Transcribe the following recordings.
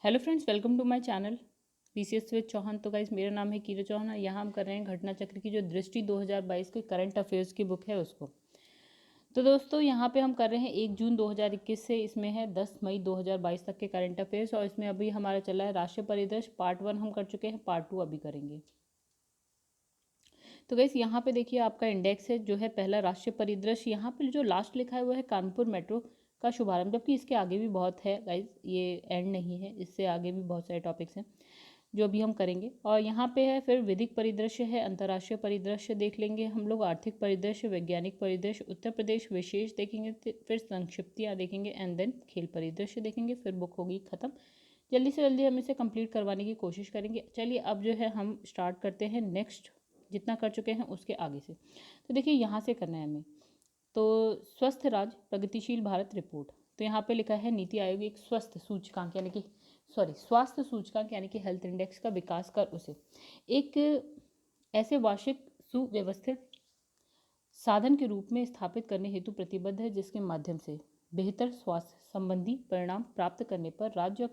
Hello friends, welcome to my channel BCS with Chauhan. तो guys मेरा नाम है कीरा चौहान। यहाँ हम कर रहे हैं घटना चक्र की जो दृष्टि 2022 के करंट अफेयर्स की बुक है उसको। तो दोस्तों यहाँ पे हम कर रहे हैं 1 जून 2021 से इसमें है 10 मई 2022 तक के करंट अफेयर्स। और इसमें अभी हमारा चला है राष्ट्रीय परिदृश्य पार्ट 1 हम कर चुके हैं, पार्ट 2 अभी करेंगे। तो गाइस यहाँ पे देखिए आपका इंडेक्स है जो है पहला राष्ट्रीय परिदृश्य। यहाँ पे जो लास्ट लिखा है वो है कानपुर मेट्रो का शुभारंभ, जबकि इसके आगे भी बहुत है गाइस, ये एंड नहीं है, इससे आगे भी बहुत सारे टॉपिक्स हैं जो अभी हम करेंगे। और यहाँ पे है फिर विधिक परिदृश्य है, अंतर्राष्ट्रीय परिदृश्य देख लेंगे हम लोग, आर्थिक परिदृश्य, वैज्ञानिक परिदृश्य, उत्तर प्रदेश विशेष देखेंगे, फिर संक्षिप्तियाँ देखेंगे एंड देन खेल परिदृश्य देखेंगे। फिर बुक होगी खत्म। जल्दी से जल्दी हम इसे कंप्लीट करवाने की कोशिश करेंगे। चलिए अब जो है हम स्टार्ट करते हैं नेक्स्ट, जितना कर चुके हैं उसके आगे से। तो देखिए यहाँ से करना है हमें। तो स्वस्थ राज्य प्रगतिशील भारत रिपोर्ट, तो यहाँ पे लिखा है नीति आयोग एक स्वस्थ सूचकांक यानी कि स्वास्थ्य सूचकांक यानी कि हेल्थ इंडेक्स का विकास कर उसे एक ऐसे वार्षिक सुव्यवस्थित साधन के रूप में स्थापित करने हेतु प्रतिबद्ध है जिसके माध्यम से बेहतर स्वास्थ्य संबंधी परिणाम प्राप्त करने पर राज्य या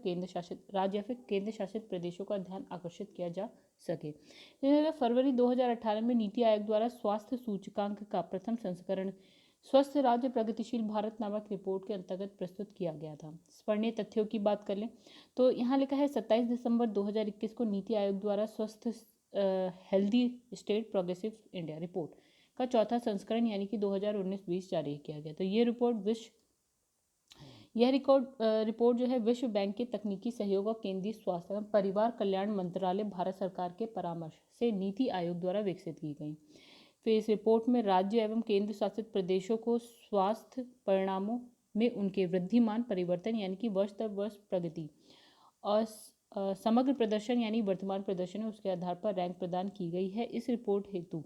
फिर केंद्र शासित प्रदेशों का ध्यान आकर्षित किया जा सके। फरवरी 2018 में नीति आयोग द्वारा स्वास्थ्य सूचकांक का प्रथम संस्करण स्वस्थ राज्य प्रगतिशील भारत नामक रिपोर्ट के अंतर्गत प्रस्तुत किया गया था। स्मरणीय तथ्यों की बात कर लें तो यहाँ लिखा है 27 दिसंबर 2021 को नीति आयोग द्वारा स्वस्थ healthy state progressive India report का चौथा संस्करण यानी कि 2019-20 जारी किया गया। तो ये रिपोर्ट जो है विश्व बैंक के तकनीकी सहयोग और केंद्रीय स्वास्थ्य एवं परिवार कल्याण मंत्रालय भारत सरकार के परामर्श से नीति आयोग द्वारा विकसित की गई। फिर इस रिपोर्ट में राज्य एवं केंद्र शासित प्रदेशों को स्वास्थ्य परिणामों में उनके वृद्धिमान परिवर्तन यानी कि वर्ष दर वर्ष प्रगति और समग्र प्रदर्शन यानी वर्तमान प्रदर्शन है उसके आधार पर रैंक प्रदान की गई है। इस रिपोर्ट हेतु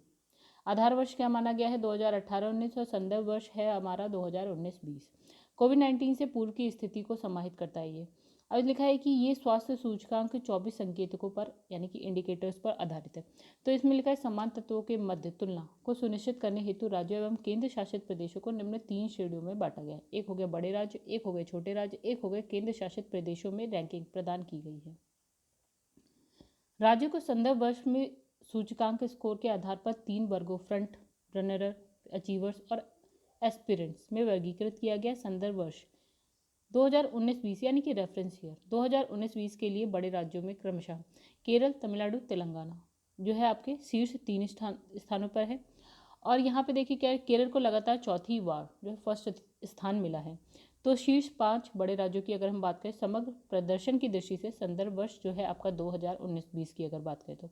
आधार वर्ष क्या माना गया है 2018-19 और संदर्भ वर्ष है हमारा 2019-20। कोविड-19 से पूर्व की स्थिति को समाहित करता है ये। अब लिखा है कि ये स्वास्थ्य सूचकांक 24 संकेतकों पर यानी कि इंडिकेटर्स पर आधारित है। तो इसमें लिखा है समान तत्वों के मध्य तुलना को सुनिश्चित करने हेतु राज्यों एवं केंद्र शासित प्रदेशों को निम्न 3 श्रेणियों में बांटा गया है। एक हो गया बड़े राज्य, एक हो गए छोटे राज्य, एक हो गए केंद्र शासित प्रदेशों में रैंकिंग प्रदान की गई है। राज्यों को संदर्भ वर्ष में सूचकांक स्कोर के आधार पर 3 वर्गों फ्रंट रनर, अचीवर्स और एस्पिरेंट्स में वर्गीकृत किया गया। संदर्भ वर्ष 2019-20 यानी कि रेफरेंस ईयर 2019-20 के लिए बड़े राज्यों में क्रमशः केरल, तमिलनाडु, तेलंगाना जो है आपके शीर्ष 3 स्थानों पर है। और यहाँ पे देखिए क्या है, केरल को लगातार चौथी बार जो है फर्स्ट स्थान मिला है। तो शीर्ष 5 बड़े राज्यों की अगर हम बात करें समग्र प्रदर्शन की दृष्टि से संदर्भ वर्ष जो है आपका 2019-20 की अगर बात करें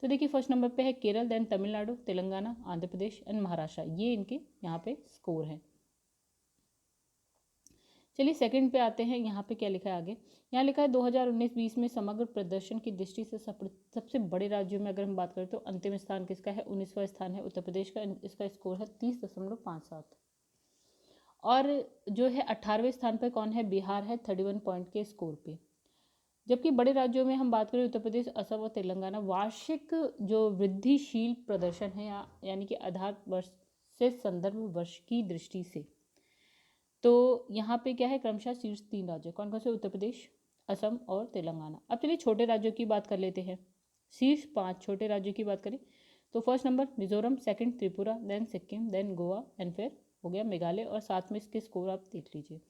तो देखिए फर्स्ट नंबर पे है केरल, देन तमिलनाडु, तेलंगाना, आंध्र प्रदेश एंड महाराष्ट्र, ये इनके यहाँ पे स्कोर हैं। चलिए सेकंड पे आते हैं। यहाँ पे क्या लिखा है आगे, यहाँ लिखा है 2019-20 में समग्र प्रदर्शन की दृष्टि से सबसे बड़े राज्यों में अगर हम बात करें तो अंतिम स्थान किसका है, 19वां स्थान है उत्तर प्रदेश का। इसका स्कोर है 30.57। और जो है 18वें स्थान पर कौन है, बिहार है 31 पॉइंट के स्कोर पे। जबकि बड़े राज्यों में हम बात करें उत्तर प्रदेश, असम और तेलंगाना वार्षिक जो वृद्धिशील प्रदर्शन है यानी कि आधार वर्ष से संदर्भ वर्ष की दृष्टि से, तो यहाँ पे क्या है क्रमशः शीर्ष 3 राज्य कौन कौन से, उत्तर प्रदेश, असम और तेलंगाना। अब चलिए छोटे राज्यों की बात कर लेते हैं। शीर्ष 5 छोटे राज्यों की बात करें तो first number Mizoram, second Tripura, then Sikkim, then Goa and फिर हो गया मेघालय, और साथ में इसके स्कोर आप देख लीजिए।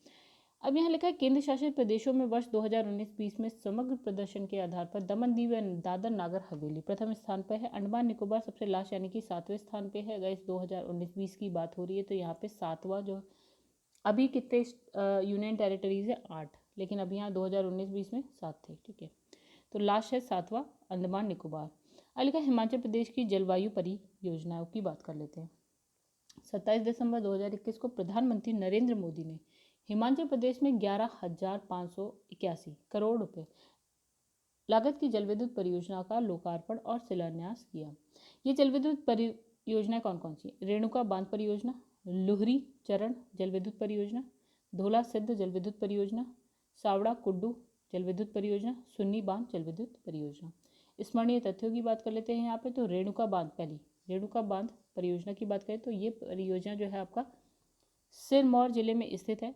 अब यहाँ लिखा है केंद्र शासित प्रदेशों में वर्ष 2019-20 में समग्र प्रदर्शन के आधार पर दमन दीव व दादर नागर हवेली प्रथम स्थान पर है। अंडमान निकोबार सबसे लास्ट यानी कि 7वें स्थान पे है। अगर इस 2019-20 की बात हो रही है तो यहाँ पे 7वां जो अभी कितने यूनियन टेरिटरीज है 8, लेकिन अभी यहाँ 2019-20 में 7 थे, ठीक है। तो लास्ट है 7वां अंडमान निकोबार। अब लिखा हिमाचल प्रदेश की जलवायु परियोजनाओं की बात कर लेते हैं। 27 दिसंबर 2021 को प्रधानमंत्री नरेंद्र मोदी ने हिमाचल प्रदेश में 11,581 करोड़ रुपए लागत की जलविद्युत परियोजना का लोकार्पण और शिलान्यास किया। ये जलविद्युत परियोजना कौन कौन सी, रेणुका बांध परियोजना, लुहरी चरण जलविद्युत परियोजना, धोला सिद्ध जलविद्युत परियोजना, सावड़ा कुड्डू जलविद्युत परियोजना, सुन्नी बांध जलविद्युत परियोजना। स्मरणीय तथ्यों की बात कर लेते हैं यहाँ पे। तो रेणुका बांध परियोजना की बात करें तो ये परियोजना जो है आपका सिरमौर जिले में स्थित है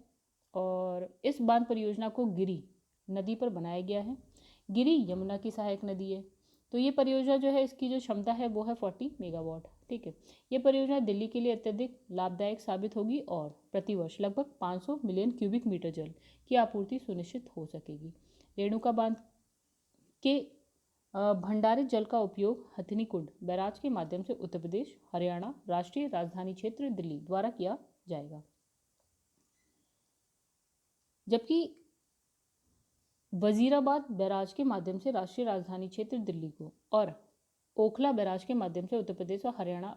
और इस बांध परियोजना को गिरी नदी पर बनाया गया है। गिरी यमुना की सहायक नदी है। तो ये परियोजना जो है इसकी जो क्षमता है वो है 40 मेगावाट। ठीक है, ये परियोजना दिल्ली के लिए अत्यधिक लाभदायक साबित होगी और प्रतिवर्ष लगभग 500 मिलियन क्यूबिक मीटर जल की आपूर्ति सुनिश्चित हो सकेगी। रेणुका बांध के भंडारित जल का उपयोग हथिनी कुंड बैराज के माध्यम से उत्तर प्रदेश, हरियाणा, राष्ट्रीय राजधानी क्षेत्र दिल्ली द्वारा किया जाएगा। जबकि वजीराबाद बैराज के माध्यम से राष्ट्रीय राजधानी क्षेत्र दिल्ली को और ओखला बैराज के माध्यम से उत्तर प्रदेश हरियाणा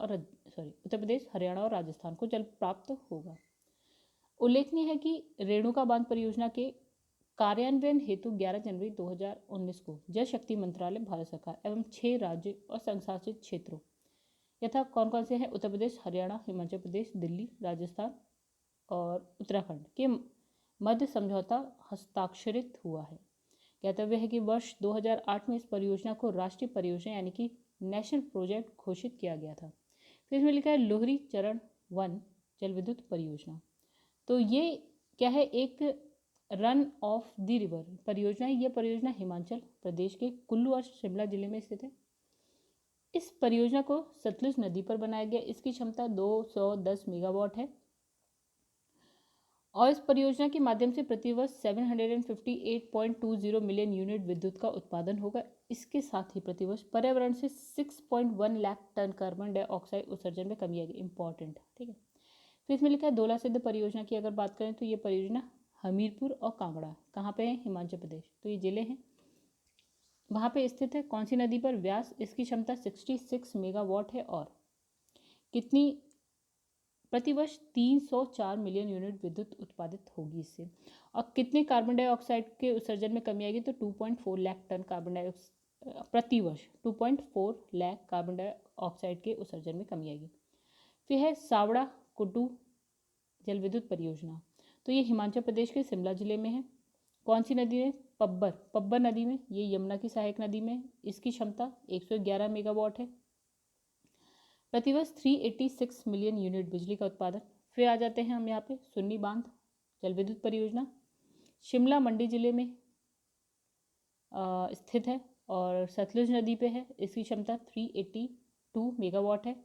और राजस्थान को जल प्राप्त होगा। उल्लेखनीय है कि रेणुका बांध परियोजना के कार्यान्वयन हेतु 11 जनवरी 2019 को जल शक्ति मंत्रालय, भारत सरकार एवं 6 राज्य और संशासित क्षेत्रों यथा कौन कौन से हैं, उत्तर प्रदेश, हरियाणा, हिमाचल प्रदेश, दिल्ली, राजस्थान और उत्तराखंड के मध्य समझौता हस्ताक्षरित हुआ है। ज्ञातव्य है कि वर्ष 2008 में इस परियोजना को राष्ट्रीय परियोजना यानी कि नेशनल प्रोजेक्ट घोषित किया गया था। फिर इसमें लिखा है लोहरी चरण 1 जल विद्युत परियोजना। तो ये क्या है, एक रन ऑफ द रिवर परियोजना है। यह परियोजना हिमाचल प्रदेश के कुल्लू और शिमला जिले में स्थित है। इस परियोजना को सतलुज नदी पर बनाया गया। इसकी क्षमता 210 मेगावाट है और इस परियोजना के माध्यम से प्रतिवर्ष 758.20 मिलियन यूनिट विद्युत का उत्पादन होगा। इसके साथ ही प्रतिवर्ष पर्यावरण से 6.1 लाख टन कार्बन डाइऑक्साइड उत्सर्जन में कमी आएगी। इंपॉर्टेंट, ठीक है। फिर इसमें लिखा है धौला सिद्ध परियोजना की अगर बात करें तो ये परियोजना हमीरपुर और कांगड़ा कहाँ पे है, हिमाचल प्रदेश, तो ये जिले हैं, वहाँ पे स्थित है। कौन सी नदी पर, व्यास। इसकी क्षमता 66 मेगावाट है और कितनी, प्रतिवर्ष 304 मिलियन यूनिट विद्युत उत्पादित होगी इससे। और कितने कार्बन डाइऑक्साइड के उत्सर्जन में कमी आएगी, तो 2.4 लाख टन कार्बन डाइऑक्साइड प्रतिवर्ष 2.4 लाख कार्बन डाइऑक्साइड के उत्सर्जन में कमी आएगी। फिर है सावड़ा कुटू जल विद्युत परियोजना। तो ये हिमाचल प्रदेश के शिमला जिले में है। कौन सी नदी में, पब्बर नदी में, ये यमुना की सहायक नदी में। इसकी क्षमता 111 मेगावाट है। प्रतिवर्ष 386 मिलियन यूनिट बिजली का उत्पादन। फिर आ जाते हैं हम यहाँ पे सुन्नी बांध जल विद्युत परियोजना, शिमला मंडी जिले में स्थित है और सतलुज नदी पे है। इसकी क्षमता 382 मेगावाट है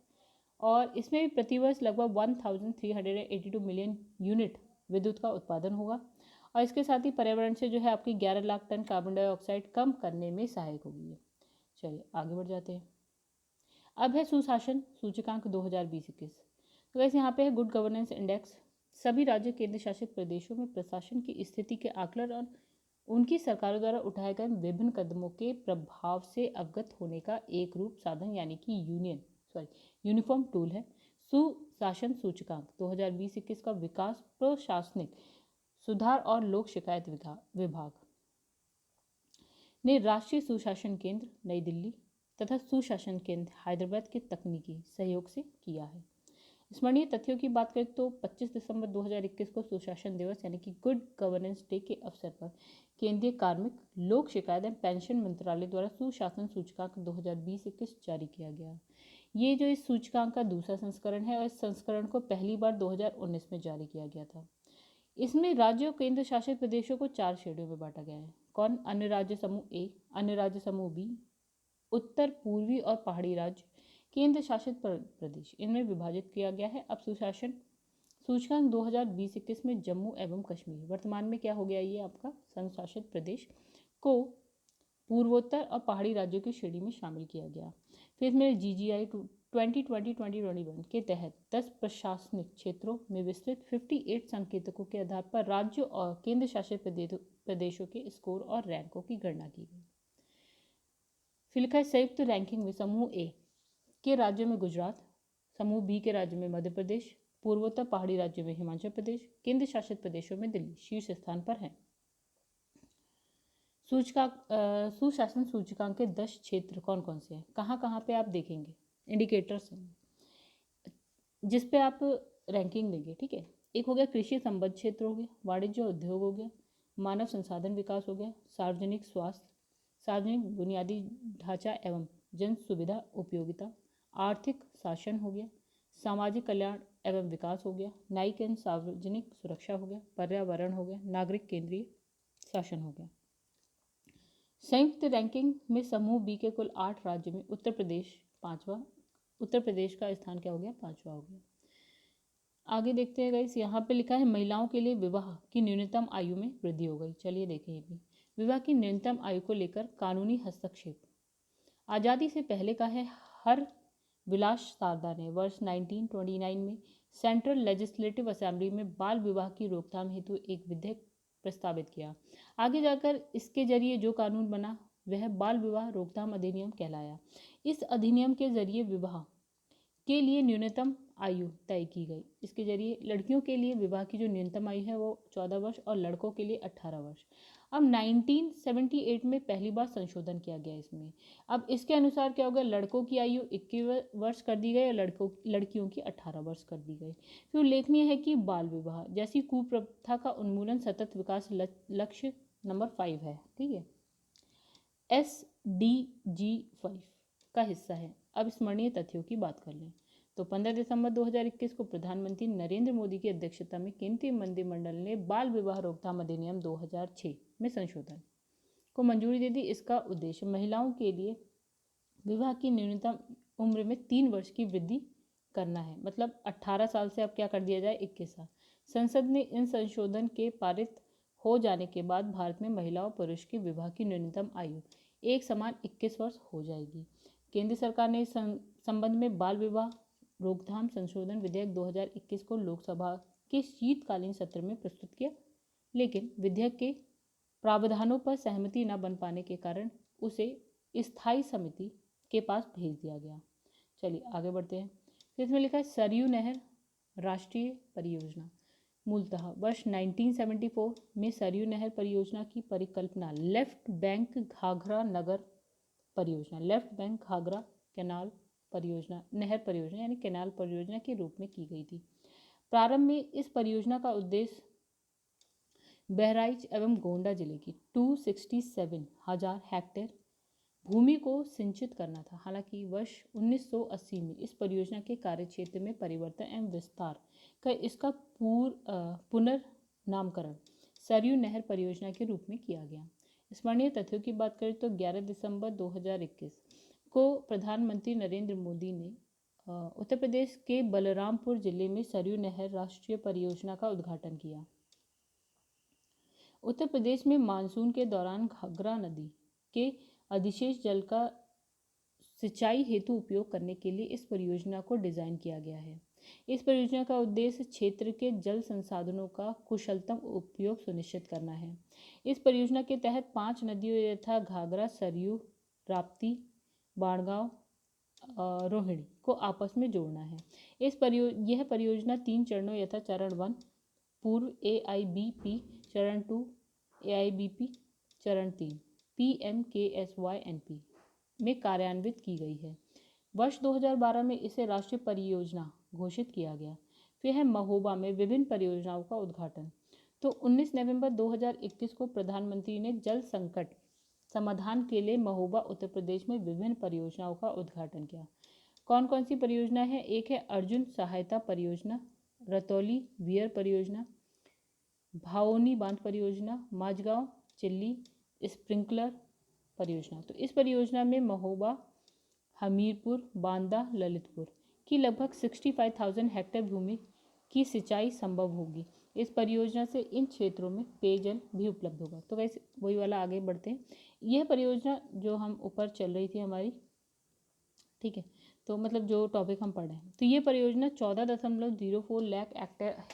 और इसमें भी प्रतिवर्ष लगभग 1382 मिलियन यूनिट विद्युत का उत्पादन होगा और इसके साथ ही पर्यावरण से जो है आपकी 11 लाख टन कार्बन डाइऑक्साइड कम करने में सहायक होगी। चलिए आगे बढ़ जाते हैं। अब है सुशासन सूचकांक 2020-21। तो वैसे यहाँ पे है गुड गवर्नेंस इंडेक्स। सभी राज्य केंद्र शासित प्रदेशों में प्रशासन की स्थिति के आकलन और उनकी सरकारों द्वारा उठाए गए विभिन्न कदमों के प्रभाव से अवगत होने का एक रूप साधन यानी कि यूनिफॉर्म टूल है सुशासन सूचकांक 2020-21 का विकास प्रशासनिक सुधार और लोक शिकायत विभाग ने राष्ट्रीय सुशासन केंद्र नई दिल्ली तथा सुशासन केंद्र हैदराबाद के तकनीकी सहयोग से किया है। स्मरणीय तथ्यों की बात करें तो 25 दिसंबर 2021 को सुशासन दिवस यानी कि गुड गवर्नेंस डे के अवसर पर केंद्रीय कार्मिक लोक शिकायत एवं पेंशन मंत्रालय द्वारा सुशासन सूचकांक 2020-21 जारी किया गया। ये जो इस सूचकांक का दूसरा संस्करण है और इस संस्करण को पहली बार 2019 में जारी किया गया था। इसमें राज्यों और केंद्र शासित प्रदेशों को 4 श्रेणियों में बांटा गया है। कौन, अन्य राज्य समूह ए, अन्य राज्य समूह बी, उत्तर पूर्वी और पहाड़ी राज्य, केंद्र शासित प्रदेश, इनमें विभाजित किया गया है। अब सुशासन सूचकांक 2020-21 में जम्मू एवं कश्मीर, वर्तमान में क्या हो गया, ये आपका संघ शासित प्रदेश, को पूर्वोत्तर और पहाड़ी राज्यों की श्रेणी में शामिल किया गया। फिर इसमें GGI 2020-2021 के तहत 10 प्रशासनिक क्षेत्रों में विस्तृत 58 संकेतकों के आधार पर राज्यों और केंद्र शासित प्रदेशों के स्कोर और रैंकों की गणना की गई। फिर लिखा है संयुक्त रैंकिंग में समूह ए के राज्यों में गुजरात, समूह बी के राज्यों में मध्य प्रदेश, पूर्वोत्तर पहाड़ी राज्यों में हिमाचल प्रदेश, केंद्र शासित प्रदेशों में दिल्ली शीर्ष स्थान पर है। सुशासन सूचकांक के 10 क्षेत्र कौन कौन से हैं, कहाँ कहाँ पे आप देखेंगे, इंडिकेटर्स हैं जिस पे आप रैंकिंग देंगे। ठीक है, एक हो गया कृषि संबद्ध क्षेत्र हो गया, वाणिज्य उद्योग हो गया, मानव संसाधन विकास हो गया, सार्वजनिक स्वास्थ्य, सार्वजनिक बुनियादी ढांचा एवं जन सुविधा उपयोगिता, आर्थिक शासन हो गया, सामाजिक कल्याण एवं विकास हो गया, न्यायिक एवं सार्वजनिक सुरक्षा हो गया, पर्यावरण हो गया, नागरिक केंद्रीय शासन हो गया। संयुक्त रैंकिंग में समूह बी के कुल 8 राज्य में उत्तर प्रदेश पांचवा, उत्तर प्रदेश का स्थान क्या हो गया, पांचवा हो गया। आगे देखते हैं गाइस, यहाँ पे लिखा है महिलाओं के लिए विवाह की न्यूनतम आयु में वृद्धि हो गई। चलिए देखें ये भी, विवाह की न्यूनतम आयु को लेकर कानूनी हस्तक्षेप। आज़ादी से पहले का है हर विलास सारदा ने वर्ष 1929 में सेंट्रल लेजिस्लेटिव असेंबली में बाल विवाह की रोकथाम हेतु एक विधेयक प्रस्तावित किया। आगे जाकर इसके जरिए जो कानून बना वह बाल विवाह रोकथाम अधिनियम कहलाया। इस अधिनियम के जरिए विवाह के लिए न्यूनतम आयु तय की गई। इसके जरिए लड़कियों के लिए विवाह की जो न्यूनतम आयु है वो 14 वर्ष और लड़कों के लिए 18 वर्ष। अब 1978 में पहली बार संशोधन किया गया इसमें। अब इसके अनुसार क्या होगा, लड़कों की आयु 21 वर्ष कर दी गई और लड़कियों की 18 वर्ष कर दी गई। फिर उल्लेखनीय है कि बाल विवाह जैसी कुप्रथा का उन्मूलन सतत विकास लक्ष्य नंबर 5 है, ठीक है, SDG 5 का हिस्सा है। अब स्मरणीय तथ्यों की बात कर लें तो 15 दिसंबर 2021 को प्रधानमंत्री नरेंद्र मोदी की अध्यक्षता में केंद्रीय मंत्रिमंडल ने बाल विवाह रोकथाम अधिनियम 2006 में संशोधन को मंजूरी दे दी। इसका उद्देश्य महिलाओं के लिए विवाह की न्यूनतम उम्र में 3 वर्ष की वृद्धि करना है। मतलब 18 साल से अब क्या कर दिया जाए, 21 साल। संसद ने इन संशोधन के पारित हो जाने के बाद भारत में महिला और पुरुष की विवाह की न्यूनतम आयु एक समान 21 वर्ष हो जाएगी। केंद्र सरकार ने इस संबंध में बाल विवाह रोकथाम संशोधन विधेयक 2021 को लोकसभा के शीतकालीन सत्र में प्रस्तुत किया, लेकिन विधेयक के प्रावधानों पर सहमति न बन पाने के कारण उसे स्थायी समिति के पास भेज दिया गया। चलिए आगे बढ़ते हैं। फिर इसमें लिखा है सरयू नहर राष्ट्रीय परियोजना। मूलतः वर्ष 1974 में सरयू नहर परियोजना की परिकल्पना लेफ्ट बैंक घाघरा नगर परियोजना, लेफ्ट बैंक घाघरा कैनाल परियोजना, नहर परियोजना यानी कैनाल परियोजना के रूप में की गई थी। प्रारंभ में इस परियोजना का उद्देश्य बहराइच एवं गोंडा जिले की 267,000 हेक्टेयर भूमि को सिंचित करना था। हालांकि वर्ष 1980 में इस परियोजना के कार्यक्षेत्र में परिवर्तन एवं विस्तार कर इसका पुनर्नामकरण सरयू नहर परियोजना के रूप में किया गया। स्मरणीय तथ्यों की बात करें तो 11 दिसंबर 2021 को प्रधानमंत्री नरेंद्र मोदी ने उत्तर प्रदेश के बलरामपुर जिले में सरयू नहर राष्ट्रीय परियोजना का उद्घाटन किया। उत्तर प्रदेश में मानसून के दौरान घाघरा नदी के अधिशेष जल का सिंचाई हेतु उपयोग करने के लिए इस परियोजना को डिजाइन किया गया है। इस परियोजना का उद्देश्य क्षेत्र के जल संसाधनों का कुशलतम उपयोग सुनिश्चित करना है। इस परियोजना के तहत 5 नदियों यथा घाघरा, सरयू, राप्ती, बाणगांव, रोहिणी को आपस में जोड़ना है। यह परियोजना 3 चरणों यथा चरण 1 पूर्व AIBP, चरण 2 AIBP, चरण 3 PMKSYNP में कार्यान्वित की गई है। वर्ष 2012 में इसे राष्ट्रीय परियोजना घोषित किया गया। फिर है महोबा में विभिन्न परियोजनाओं का उद्घाटन। तो 19 नवंबर 2021 को प्रधानमंत्री ने जल संकट समाधान के लिए महोबा उत्तर प्रदेश में विभिन्न परियोजनाओं का उद्घाटन किया। कौन कौन सी परियोजना है? एक है अर्जुन सहायता परियोजना, रतौली वियर परियोजना, भाओनी बांध परियोजना, माझगांव चिल्ली स्प्रिंकलर परियोजना। तो इस परियोजना में महोबा, हमीरपुर, बांदा, ललितपुर की लगभग 65,000 हेक्टेयर भूमि की सिंचाई संभव होगी। इस परियोजना से इन क्षेत्रों में पेयजल भी उपलब्ध होगा। तो वैसे वही वाला आगे बढ़ते हैं। यह परियोजना जो हम ऊपर चल रही थी हमारी, ठीक है, तो मतलब जो टॉपिक हम पढ़ रहे हैं, तो ये परियोजना 14.04 लाख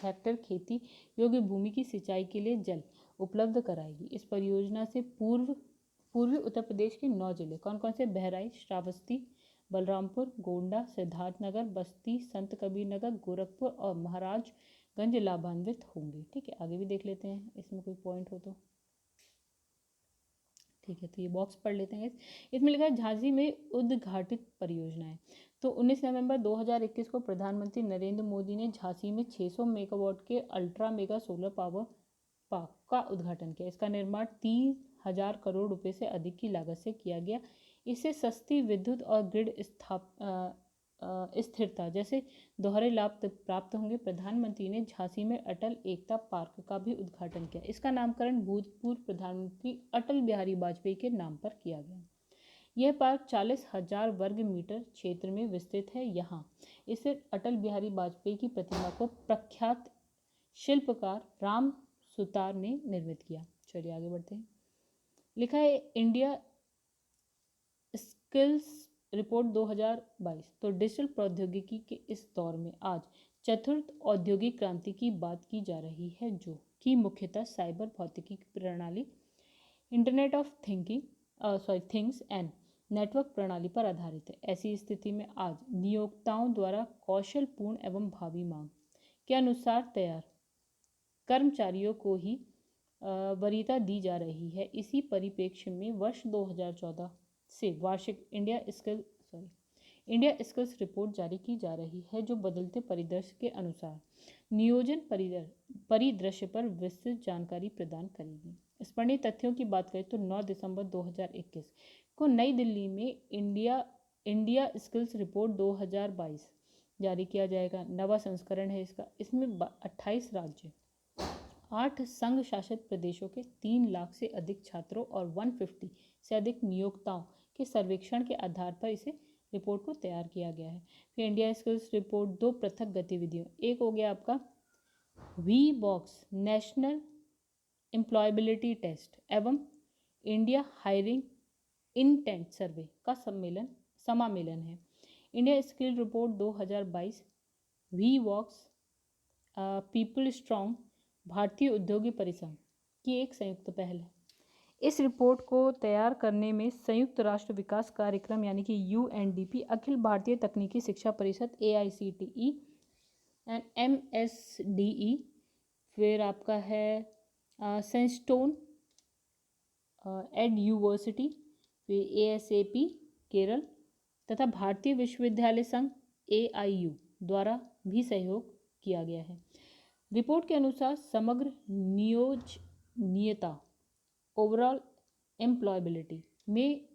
हेक्टेयर खेती योग्य भूमि की सिंचाई के लिए जल उपलब्ध कराएगी। इस परियोजना से पूर्वी उत्तर प्रदेश के 9 जिले कौन कौन से? बहराइच, श्रावस्ती, बलरामपुर, गोंडा, सिद्धार्थनगर, बस्ती, संत कबीर नगर, गोरखपुर और महाराजगंज लाभान्वित होंगे। ठीक है, आगे भी देख लेते हैं इसमें कोई पॉइंट हो तो। ठीक है, तो ये बॉक्स पढ़ लेते हैं। इसमें लिखा है झांसी में उद्घाटित परियोजनाएं। तो 19 नवंबर 2021 को प्रधानमंत्री नरेंद्र मोदी ने झांसी में 600 मेगावाट के ultra mega solar power park का उद्घाटन किया। इसका निर्माण 30,000 करोड़ रुपए से अधिक की लागत से किया गया। इससे सस्ती विद्युत और ग्रिड स्थिरता जैसे दोहरे लाभ प्राप्त होंगे। प्रधानमंत्री ने झांसी में अटल एकता पार्क का भी उद्घाटन किया। इसका नामकरण भूतपूर्व प्रधानमंत्री अटल बिहारी वाजपेयी के नाम पर किया गया। यह पार्क 40,000 वर्ग मीटर क्षेत्र में विस्तृत है। यहाँ इसे अटल बिहारी वाजपेयी की प्रतिमा को प्रख्यात शिल्पकार राम सुतार ने निर्मित किया। चलिए आगे बढ़ते हैं। लिखा है इंडिया स्किल्स रिपोर्ट 2022। तो डिजिटल प्रौद्योगिकी के इस दौर में आज चतुर्थ औद्योगिक क्रांति की बात की जा रही है, जो कि मुख्यतः साइबर भौतिकी प्रणाली, internet of things and network प्रणाली पर आधारित है। ऐसी स्थिति में आज नियोक्ताओं द्वारा कौशलपूर्ण एवं भावी मांग के अनुसार तैयार कर्मचारियों को ही वरीयता दी जा रही है। इसी परिप्रेक्ष्य में वर्ष 2014 से वार्षिक इंडिया स्किल्स रिपोर्ट जारी की जा रही है, जो बदलते परिदृश्य के अनुसार नियोजन परिदृश्य पर विस्तृत जानकारी प्रदान करेगी। स्मरणीय तथ्यों की बात करें तो 9 दिसंबर 2021 को नई दिल्ली में इंडिया स्किल्स रिपोर्ट 2022 जारी किया जाएगा। नवा संस्करण है इसका। इसमें 28 राज्य, 8 संघ शासित प्रदेशों के 3 लाख से अधिक छात्रों और 150 से अधिक नियोक्ताओं के सर्वेक्षण के आधार पर इसे रिपोर्ट को तैयार किया गया है। फिर इंडिया स्किल्स रिपोर्ट 2 पृथक गतिविधियों, एक हो गया आपका VBOX नेशनल एम्प्लॉयबिलिटी टेस्ट एवं इंडिया हायरिंग इंटेंट सर्वे का समामेलन है। India skill report 2022 VBOX people strong भारतीय उद्योगी परिसंघ की एक संयुक्त पहल है। इस रिपोर्ट को तैयार करने में संयुक्त राष्ट्र विकास कार्यक्रम यानी कि UNDP, अखिल भारतीय तकनीकी शिक्षा परिषद AICTE एंड MSDE, फिर आपका है सेंस्टोन एड यूनिवर्सिटी, फिर ASAP केरल तथा भारतीय विश्वविद्यालय संघ AIU द्वारा भी सहयोग किया गया है। रिपोर्ट के अनुसार समग्र नियोजनीयता ओवरऑल एम्प्लॉयबिलिटी में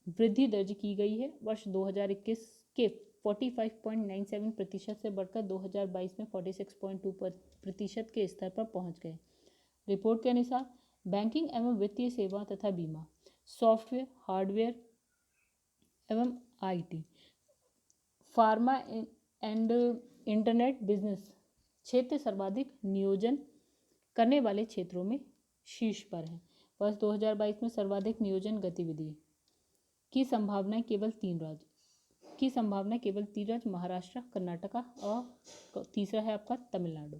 वृद्धि दर्ज की गई है। वर्ष 2021 के 45.97% से बढ़कर 2022 में 46.2% के स्तर पर पहुंच गए। रिपोर्ट के अनुसार बैंकिंग एवं वित्तीय सेवा तथा बीमा, सॉफ्टवेयर, हार्डवेयर एवं IT, pharma and internet business क्षेत्र सर्वाधिक नियोजन करने वाले क्षेत्रों में शीर्ष पर हैं। वर्ष 2022 में सर्वाधिक नियोजन गतिविधि की संभावनाएं केवल 3 राज्य महाराष्ट्र, कर्नाटका और तीसरा है आपका तमिलनाडु।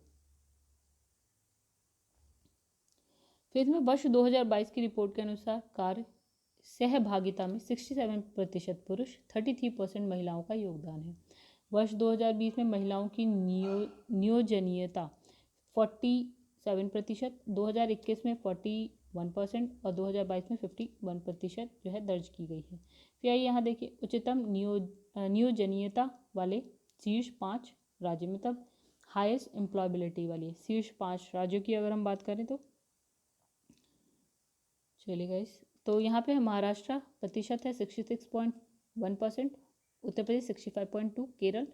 फिर में वर्ष 2022 की रिपोर्ट के अनुसार कार्य सहभागिता में 67% पुरुष, 33% महिलाओं का योगदान है। वर्ष 2020 में महिलाओं की नियोजनीयता 47%, 2021 में 41% और 2022 में 51% जो है दर्ज की गई है। फिर आइए यहाँ देखिए उच्चतम नियोजनीयता वाले शीर्ष 5 राज्य, मतलब हाईएस्ट एम्प्लॉयबिलिटी वाले शीर्ष 5 राज्यों की अगर हम बात करें तो चलिए गाइस, तो यहाँ पे महाराष्ट्र प्रतिशत है 66.1%, उत्तर प्रदेश 65.2, केरल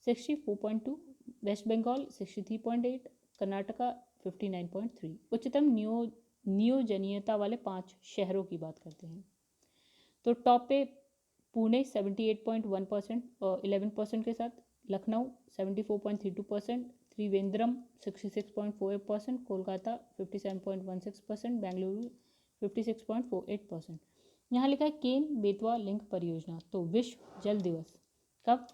64.2, वेस्ट बंगाल 63.8, कर्नाटका 59.3। उच्चतम नियोजनीयता वाले 5 शहरों की बात करते हैं तो टॉप पे पुणे 78.1% और 11% के साथ, लखनऊ 74.32%, त्रिवेंद्रम 66.48%, कोलकाता 57.16%, बेंगलुरु 56.48%। यहाँ लिखा है केन बेतवा लिंक परियोजना। तो विश्व जल दिवस कब?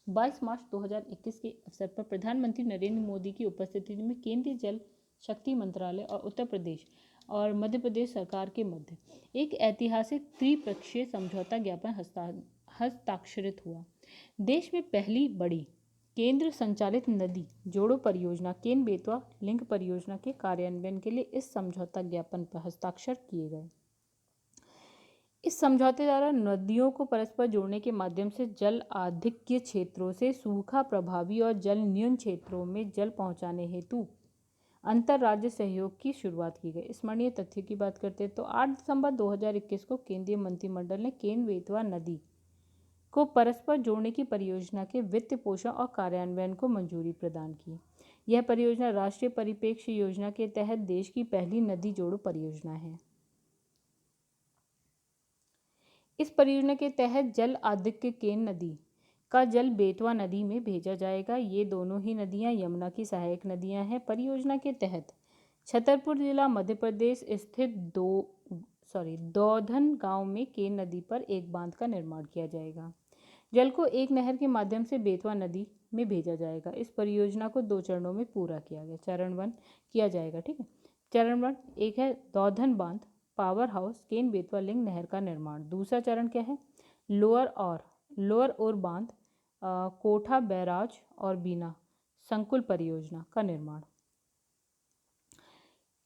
22 मार्च 2021 के अवसर पर प्रधानमंत्री नरेंद्र मोदी की उपस्थिति में केंद्रीय जल शक्ति मंत्रालय और उत्तर प्रदेश और मध्य प्रदेश सरकार के मध्य एक ऐतिहासिक त्रिपक्षीय समझौता ज्ञापन हस्ताक्षरित हुआ। देश में पहली बड़ी केंद्र संचालित नदी जोड़ो परियोजना केन बेतवा लिंक परियोजना के कार्यान्वयन के लिए इस समझौता ज्ञापन पर हस्ताक्षर किए गए। इस समझौते द्वारा नदियों को परस्पर जोड़ने के माध्यम से जल आधिक्य क्षेत्रों से सूखा प्रभावी और जल न्यून क्षेत्रों में जल पहुंचाने हेतु अंतर्राज्य सहयोग की शुरुआत की गई। स्मरणीय तथ्य की बात करते हैं तो 8 दिसंबर 2021 को केंद्रीय मंत्रिमंडल ने केन बेतवा नदी को परस्पर जोड़ने की परियोजना के वित्त पोषण और कार्यान्वयन को मंजूरी प्रदान की। यह परियोजना राष्ट्रीय परिप्रेक्ष्य योजना के तहत देश की पहली नदी जोड़ो परियोजना है। इस परियोजना के तहत जल आदिक्य केन नदी का जल बेतवा नदी में भेजा जाएगा। ये दोनों ही नदियां यमुना की सहायक नदियां हैं। परियोजना के तहत छतरपुर जिला मध्य प्रदेश स्थित दौधन गांव में केन नदी पर एक बांध का निर्माण किया जाएगा। जल को एक नहर के माध्यम से बेतवा नदी में भेजा जाएगा। इस परियोजना को 2 चरणों में पूरा किया गया। चरण 1 किया जाएगा, ठीक है। चरण 1 एक है दौधन बांध, power house, Ken Betwa link नहर का निर्माण। दूसरा चरण क्या है? लोअर और बांध, कोठा बैराज और बीना संकुल परियोजना का निर्माण।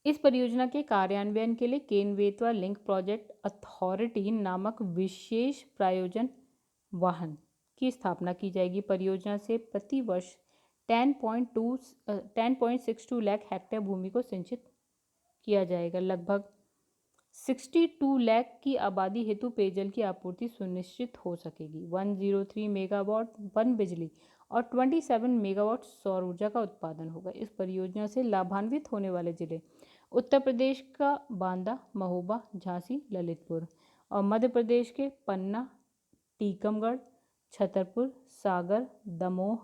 इस परियोजना के कार्यान्वयन के लिए Ken Betwa link project authority नामक विशेष प्रायोजन वाहन की स्थापना की जाएगी। परियोजना से प्रति वर्ष 10.62 लाख हेक्टेयर भूमि को सिंचित किया जाएगा। लगभग 62 लाख की आबादी हेतु पेयजल की आपूर्ति सुनिश्चित हो सकेगी। 103 मेगावाट वन बिजली और 27 मेगावाट सौर ऊर्जा का उत्पादन होगा। इस परियोजना से लाभान्वित होने वाले जिले उत्तर प्रदेश का बांदा, महोबा, झांसी, ललितपुर और मध्य प्रदेश के पन्ना, टीकमगढ़, छतरपुर, सागर, दमोह,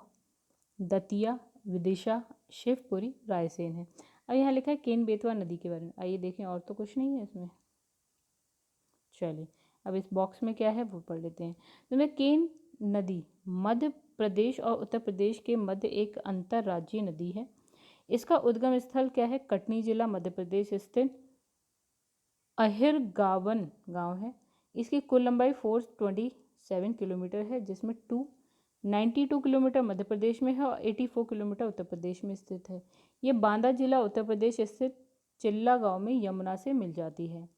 दतिया, विदिशा, शिवपुरी, रायसेन है। अब यहाँ लिखा है केन बेतवा नदी के बारे में। आइए देखें, और तो कुछ नहीं है इसमें। चलिए अब इस बॉक्स में क्या है वो पढ़ लेते हैं। तो केन नदी मध्य प्रदेश और उत्तर प्रदेश के मध्य एक अंतर्राज्यीय नदी है। इसका उद्गम स्थल क्या है? कटनी जिला मध्य प्रदेश स्थित अहिरगावन गांव है। इसकी कुल लंबाई 427 किलोमीटर है, जिसमें 92 किलोमीटर मध्य प्रदेश में है और 84 किलोमीटर उत्तर प्रदेश में स्थित है। ये बांदा जिला उत्तर प्रदेश स्थित चिल्ला गांव में यमुना से मिल जाती है।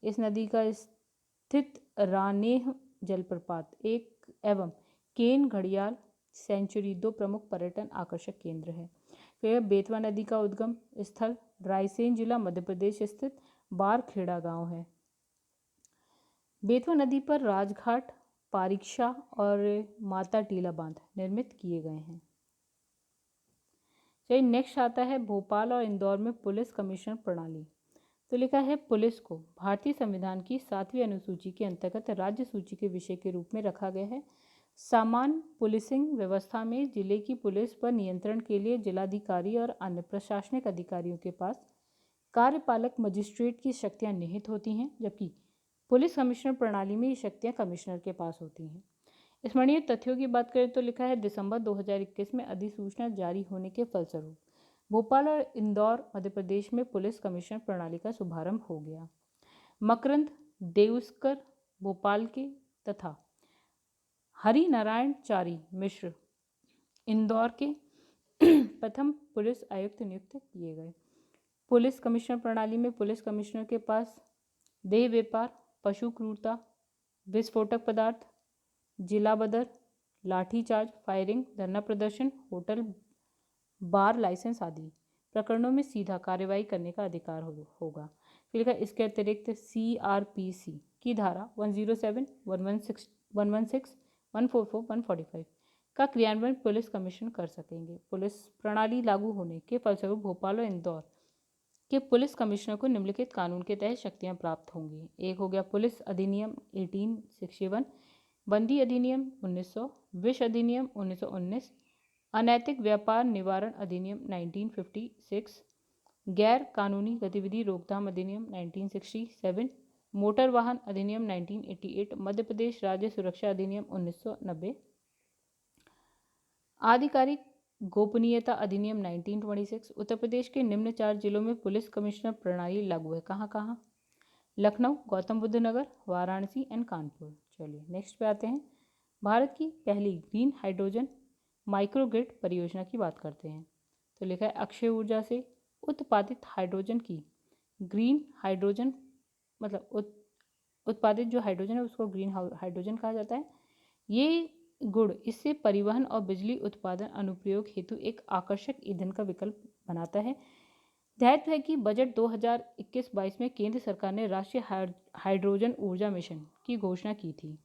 इस नदी का स्थित रानेह जलप्रपात एक एवं केन घड़ियाल सेंचुरी 2 प्रमुख पर्यटन आकर्षक केंद्र है। फिर बेतवा नदी का उद्गम स्थल रायसेन जिला मध्य प्रदेश स्थित बारखेड़ा गांव है। बेतवा नदी पर राजघाट, पारीक्षा और माता टीला बांध निर्मित किए गए हैं। चलिए नेक्स्ट आता है भोपाल और इंदौर में पुलिस कमिश्नर प्रणाली। तो लिखा है पुलिस को भारतीय संविधान की 7वीं अनुसूची के अंतर्गत राज्य सूची के विषय के रूप में रखा गया है। सामान्य पुलिसिंग व्यवस्था में जिले की पुलिस पर नियंत्रण के लिए जिलाधिकारी और अन्य प्रशासनिक अधिकारियों के पास कार्यपालक मजिस्ट्रेट की शक्तियां निहित होती हैं, जबकि पुलिस कमिश्नर प्रणाली में ये शक्तियां कमिश्नर के पास होती हैं। स्मरणीय तथ्यों की बात करें तो लिखा है दिसंबर 2021 में अधिसूचना जारी होने के फलस्वरूप भोपाल और इंदौर मध्य प्रदेश में पुलिस कमिश्नर प्रणाली का शुभारंभ हो गया। मकरंद देउस्कर भोपाल के तथा हरि नारायण चारी मिश्र इंदौर के प्रथम पुलिस आयुक्त नियुक्त किए गए। पुलिस कमिश्नर प्रणाली में पुलिस कमिश्नर के पास देह व्यापार, पशु क्रूरता, विस्फोटक पदार्थ, जिला बदर, लाठीचार्ज, फायरिंग, धरना प्रदर्शन, होटल बार लाइसेंस आदि प्रकरणों में सीधा कार्यवाही करने का अधिकार होगा। फिर इसके अतिरिक्त CRPC की धारा 107, 116, 116, 144, 145 का क्रियान्वयन पुलिस कमिश्नर कर सकेंगे। पुलिस प्रणाली लागू होने के फलस्वरूप भोपाल और इंदौर के पुलिस कमिश्नर को निम्नलिखित कानून के तहत शक्तियां प्राप्त होंगी। एक हो गया पुलिस अधिनियम 1861, बंदी अधिनियम 1900, विष अधिनियम 1919, अनैतिक व्यापार निवारण अधिनियम 1956, गैर कानूनी गतिविधि रोकथाम अधिनियम 1967, मोटर वाहन अधिनियम 1988, मध्य प्रदेश राज्य सुरक्षा अधिनियम 1990, आधिकारिक गोपनीयता अधिनियम 1926। उत्तर प्रदेश के निम्न 4 जिलों में पुलिस कमिश्नर प्रणाली लागू है। कहाँ कहाँ? लखनऊ, गौतम बुद्ध नगर, वाराणसी एंड कानपुर। चलिए नेक्स्ट पे आते हैं। भारत की पहली ग्रीन हाइड्रोजन माइक्रोग्रिड परियोजना की बात करते हैं। तो लिखा है अक्षय ऊर्जा से उत्पादित हाइड्रोजन की ग्रीन हाइड्रोजन मतलब उत्पादित जो हाइड्रोजन है उसको ग्रीन हाइड्रोजन कहा जाता है। ये गुण इससे परिवहन और बिजली उत्पादन अनुप्रयोग हेतु एक आकर्षक ईंधन का विकल्प बनाता है। ध्यातव्य है कि बजट 2021-22 में केंद्र सरकार ने राष्ट्रीय हाइड्रोजन ऊर्जा मिशन की घोषणा की थी।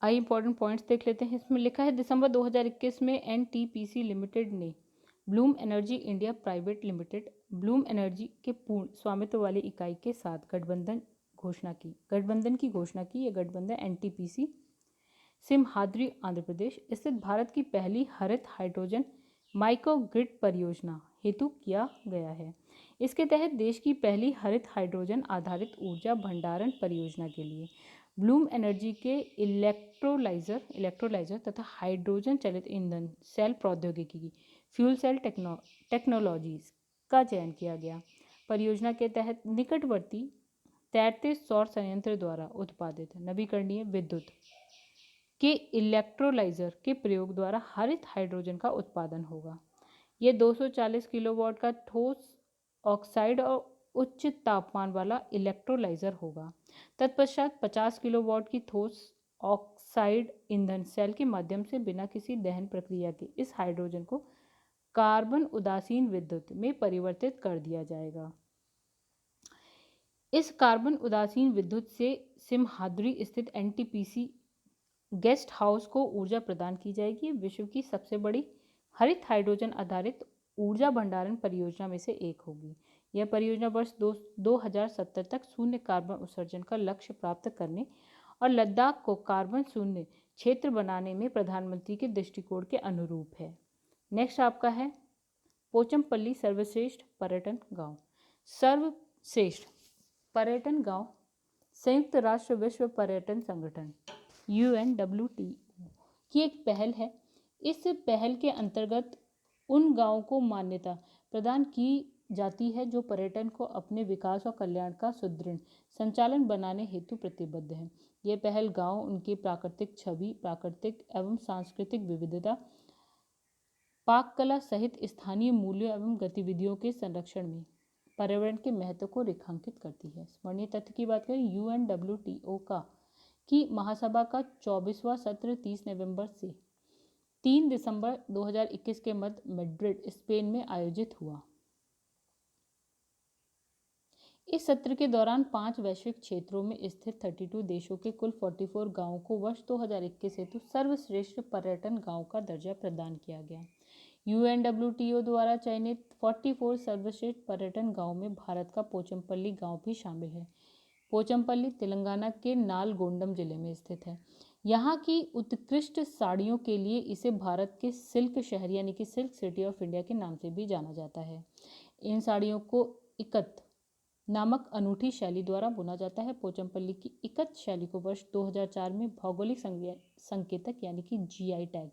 आइए इंपॉर्टेंट पॉइंट्स देख लेते हैं। इसमें लिखा है दिसंबर 2021 में एनटीपीसी लिमिटेड ने Bloom energy India private limited Bloom energy के पूर्ण स्वामित्व वाली इकाई के साथ गठबंधन की घोषणा की। यह गठबंधन एनटीपीसी सिमहाद्री आंध्र प्रदेश स्थित भारत की पहली हरित हाइड्रोजन माइक्रो ग्रिड परियोजना हेतु किया गया है। इसके तहत देश की पहली हरित हाइड्रोजन आधारित ऊर्जा भंडारण परियोजना के लिए ब्लूम एनर्जी के इलेक्ट्रोलाइजर तथा हाइड्रोजन चलित ईंधन सेल प्रौद्योगिकी फ्यूल सेल टेक्नोलॉजीज का चयन किया गया। परियोजना के तहत निकटवर्ती तैरते सौर संयंत्र द्वारा उत्पादित नवीकरणीय विद्युत के इलेक्ट्रोलाइजर के प्रयोग द्वारा हरित हाइड्रोजन का उत्पादन होगा। यह 240 किलोवाट का ठोस ऑक्साइड और उच्च तापमान वाला इलेक्ट्रोलाइजर होगा। तत्पश्चात 50 किलोवाट की ठोस ऑक्साइड ईंधन सेल के माध्यम से बिना किसी दहन प्रक्रिया के इस हाइड्रोजन को कार्बन उदासीन विद्युत में परिवर्तित कर दिया जाएगा। इस कार्बन उदासीन विद्युत से सिमहाद्री स्थित एनटीपीसी गेस्ट हाउस को ऊर्जा प्रदान की जाएगी। विश्व की सबसे बड़ी हरित हाइड्रोजन आधारित ऊर्जा भंडारण परियोजना में से एक होगी। यह परियोजना वर्ष 2070 तक शून्य कार्बन उत्सर्जन का लक्ष्य प्राप्त करने और लद्दाख को कार्बन शून्य क्षेत्र बनाने में प्रधानमंत्री के दृष्टिकोण के अनुरूप है। नेक्स्ट आपका है पोचमपल्ली सर्वश्रेष्ठ पर्यटन गांव। सर्वश्रेष्ठ पर्यटन गांव संयुक्त राष्ट्र विश्व पर्यटन संगठन UNWTO की एक पहल है। इस पहल के अंतर्गत उन गांवों को मान्यता प्रदान की जाती है जो पर्यटन को अपने विकास और कल्याण का सुदृढ़ संचालन बनाने हेतु प्रतिबद्ध है। ये पहल गांव उनकी प्राकृतिक छवि, प्राकृतिक एवं सांस्कृतिक विविधता, पाक कला सहित स्थानीय मूल्यों एवं गतिविधियों के संरक्षण में पर्यावरण के महत्व को रेखांकित करती है। स्मरणीय तथ्य की बात करें, UNWTO की महासभा का 24वां सत्र 30 नवंबर से 3 दिसंबर 2021 के मध्य मैड्रिड, स्पेन में आयोजित हुआ। इस सत्र के दौरान 5 वैश्विक क्षेत्रों में स्थित 32 देशों के कुल 44 गांवों को वर्ष 2021 हेतु सर्वश्रेष्ठ पर्यटन गांव का दर्जा प्रदान किया गया। UNWTO द्वारा चयनित 44 सर्वश्रेष्ठ पर्यटन गांव में भारत का पोचमपल्ली गांव भी शामिल है। पोचमपल्ली तेलंगाना के नालगोंडम जिले में स्थित है। यहाँ की उत्कृष्ट साड़ियों के लिए इसे भारत के सिल्क शहर यानी कि सिल्क सिटी ऑफ इंडिया के नाम से भी जाना जाता है। इन साड़ियों को इकत नामक अनूठी शैली द्वारा बुना जाता है। पोचमपल्ली की इकत शैली को वर्ष 2004 में भौगोलिक संकेतक यानी कि GI टैग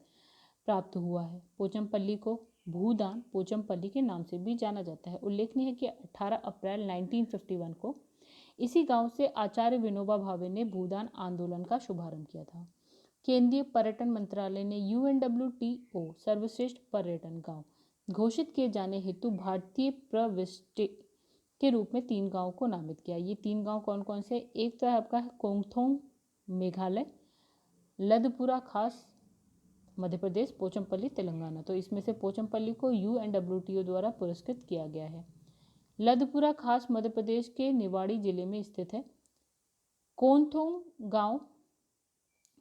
प्राप्त हुआ है। पोचमपल्ली को भूदान पोचमपल्ली के नाम से भी जाना जाता है। उल्लेखनीय है कि 18 अप्रैल 1951 को इसी गांव से आचार्य विनोबा भावे ने भूदान आंदोलन का शुभारंभ किया था। केंद्रीय पर्यटन मंत्रालय ने UNWTO सर्वश्रेष्ठ पर्यटन गांव घोषित किए जाने हेतु भारतीय प्रविष्टि के रूप में 3 गांवों को नामित किया। ये 3 गांव कौन कौन से? एक तो है आपका कोंगथोंग मेघालय, लदपुरा खास मध्य प्रदेश, पोचमपल्ली तेलंगाना। तो इसमें से पोचमपल्ली को UNWTO द्वारा पुरस्कृत किया गया है। लदपुरा खास मध्य प्रदेश के निवाड़ी जिले में स्थित है। कोंगथोंग गांव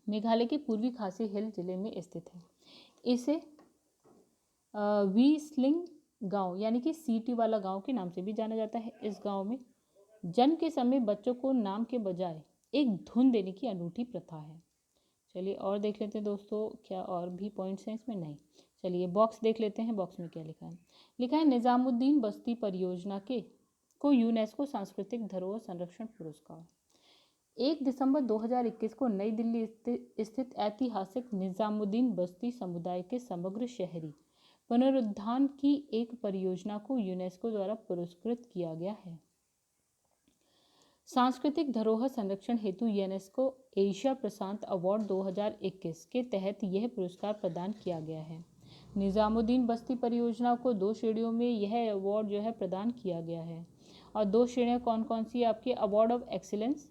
मेघालय के पूर्वी खासी हिल जिले में स्थित है। इसे वीस्लिंग गांव यानी कि सीटी वाला गांव के नाम से भी जाना जाता है। इस गांव में जन्म के समय बच्चों को नाम के बजाय एक धुन देने की अनूठी प्रथा है। चलिए और देख लेते हैं दोस्तों, क्या और भी पॉइंट्स हैं इसमें? नहीं। चलिए बॉक्स देख लेते हैं। बॉक्स में क्या लिखा है? लिखा है निजामुद्दीन बस्ती परियोजना को यूनेस्को सांस्कृतिक धरोहर संरक्षण पुरस्कार। 1 दिसंबर 2021 को नई दिल्ली स्थित ऐतिहासिक निजामुद्दीन बस्ती समुदाय के समग्र शहरी पुनरुत्थान की एक परियोजना को यूनेस्को द्वारा पुरस्कृत किया गया है। सांस्कृतिक धरोहर संरक्षण हेतु यूनेस्को एशिया प्रशांत अवार्ड 2021 के तहत यह पुरस्कार प्रदान किया गया है। निजामुद्दीन बस्ती परियोजना को 2 श्रेणियों में यह अवार्ड जो है प्रदान किया गया है। और 2 श्रेणियाँ कौन कौन सी? आपकी अवार्ड ऑफ एक्सीलेंस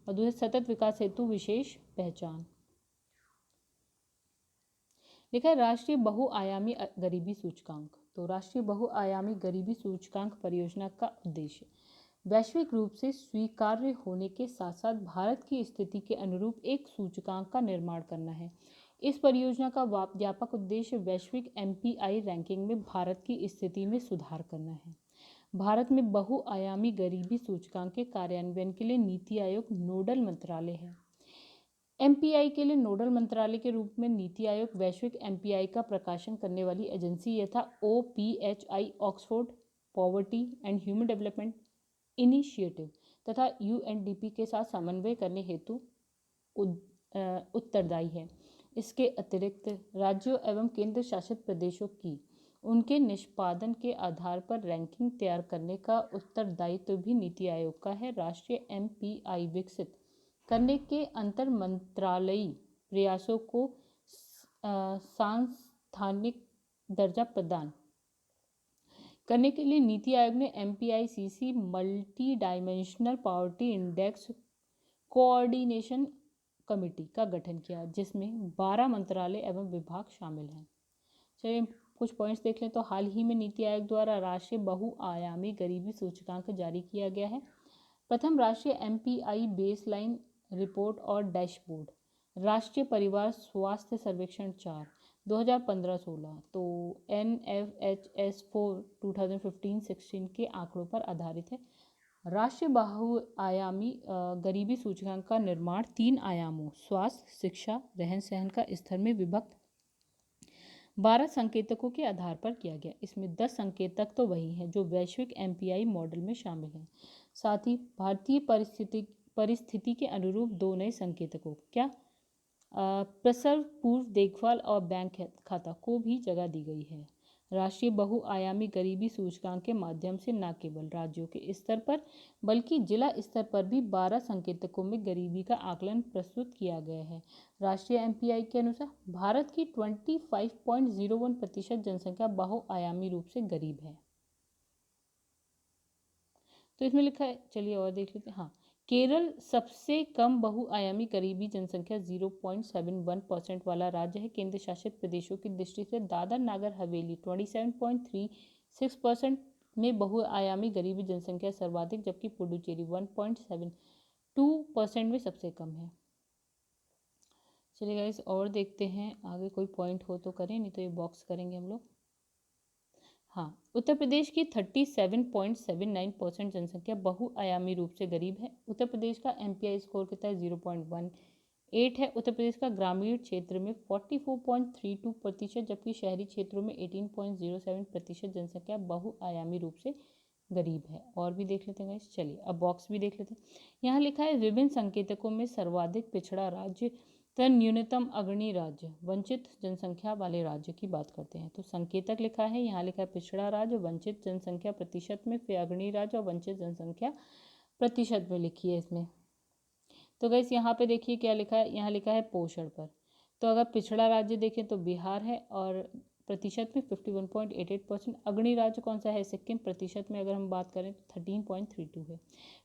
और दूसरे सतत विकास हेतु विशेष पहचान। लिखा है राष्ट्रीय बहुआयामी गरीबी सूचकांक। तो राष्ट्रीय बहुआयामी गरीबी सूचकांक परियोजना का उद्देश्य वैश्विक रूप से स्वीकार्य होने के साथ साथ भारत की स्थिति के अनुरूप एक सूचकांक का निर्माण करना है। इस परियोजना का व्यापक उद्देश्य वैश्विक एमपीआई रैंकिंग में भारत की स्थिति में सुधार करना है। भारत में बहुआयामी गरीबी सूचकांक के कार्यान्वयन के लिए नीति आयोग नोडल मंत्रालय है। एमपीआई के लिए नोडल मंत्रालय के रूप में नीति आयोग वैश्विक एमपीआई का प्रकाशन करने वाली एजेंसी यथा OPHI Oxford poverty and human development initiative तथा यूएनडीपी के साथ समन्वय करने हेतु उत्तरदायी है। इसके अतिरिक्त राज्यों एवं केंद्र शासित प्रदेशों की उनके निष्पादन के आधार पर रैंकिंग तैयार करने का उत्तरदायित्व भी नीति आयोग का है। राष्ट्रीय एमपीआई विकसित करने के अंतर मंत्रालयी प्रयासों को सांस्थानिक दर्जा प्रदान करने के लिए नीति आयोग ने MPICC multi dimensional poverty index coordination committee का गठन किया, जिसमें 12 मंत्रालय एवं विभाग शामिल हैं। चलिए कुछ पॉइंट्स देख लें। तो हाल ही में नीति आयोग द्वारा राष्ट्रीय बहुआयामी गरीबी सूचकांक जारी किया गया है। प्रथम राष्ट्रीय एमपीआई बेसलाइन रिपोर्ट और डैशबोर्ड, राष्ट्रीय परिवार स्वास्थ्य सर्वेक्षण 4 2015-16 तो NFHS4 2015-16 के आंकड़ों पर आधारित है। राष्ट्रीय बहुआयामी गरीबी सूचकांक का निर्माण 3 आयामों स्वास्थ्य, शिक्षा, रहन सहन का स्तर में विभक्त 12 संकेतकों के आधार पर किया गया। इसमें 10 संकेतक तो वही हैं जो वैश्विक एमपीआई मॉडल में शामिल हैं। साथ ही भारतीय परिस्थिति के अनुरूप 2 नए संकेतकों क्या प्रसव पूर्व देखभाल और बैंक खाता को भी जगह दी गई है। राष्ट्रीय बहुआयामी गरीबी सूचकांक के माध्यम से न केवल राज्यों के स्तर पर बल्कि जिला स्तर पर भी 12 संकेतकों में गरीबी का आकलन प्रस्तुत किया गया है। राष्ट्रीय एमपीआई के अनुसार भारत की 25.01% जनसंख्या बहुआयामी रूप से गरीब है। तो इसमें लिखा है, चलिए और देख लेते हैं। हाँ, केरल सबसे कम बहुआयामी गरीबी जनसंख्या 0.71% वाला राज्य है। केंद्र शासित प्रदेशों की दृष्टि से दादर नागर हवेली 27.36% में बहुआयामी गरीबी जनसंख्या सर्वाधिक, जबकि पुडुचेरी 1.72% में सबसे कम है। चलिए गाइस और देखते हैं आगे, कोई पॉइंट हो तो करें, नहीं तो ये बॉक्स करेंगे हम लोग। हाँ, उत्तर प्रदेश की 37.79% जनसंख्या बहुआयामी रूप से गरीब है। उत्तर प्रदेश का एमपीआई स्कोर कितना है 0.18 है। उत्तर प्रदेश का ग्रामीण क्षेत्र में 44.32%, जबकि शहरी क्षेत्रों में 18.07% जनसंख्या बहुआयामी रूप से गरीब है। और भी देख लेते हैं गाइस, चलिए अब बॉक्स भी देख लेते हैं। यहाँ लिखा है विभिन्न संकेतकों में सर्वाधिक पिछड़ा राज्य तथा न्यूनतम अग्रणी राज्य, वंचित जनसंख्या वाले राज्य की बात करते हैं। तो संकेतक लिखा है, यहाँ लिखा है पिछड़ा राज्य, वंचित जनसंख्या प्रतिशत में, फिर अग्रणी राज्य और वंचित जनसंख्या प्रतिशत में लिखी है इसमें। तो गैस यहाँ पे देखिए क्या लिखा है, यहाँ लिखा है पोषण पर। तो अगर पिछड़ा राज्य देखें तो बिहार है और प्रतिशत में 51.88%। अग्रणी राज्य कौन सा है, सिक्किम, प्रतिशत में अगर हम बात करें तो 13.32 है।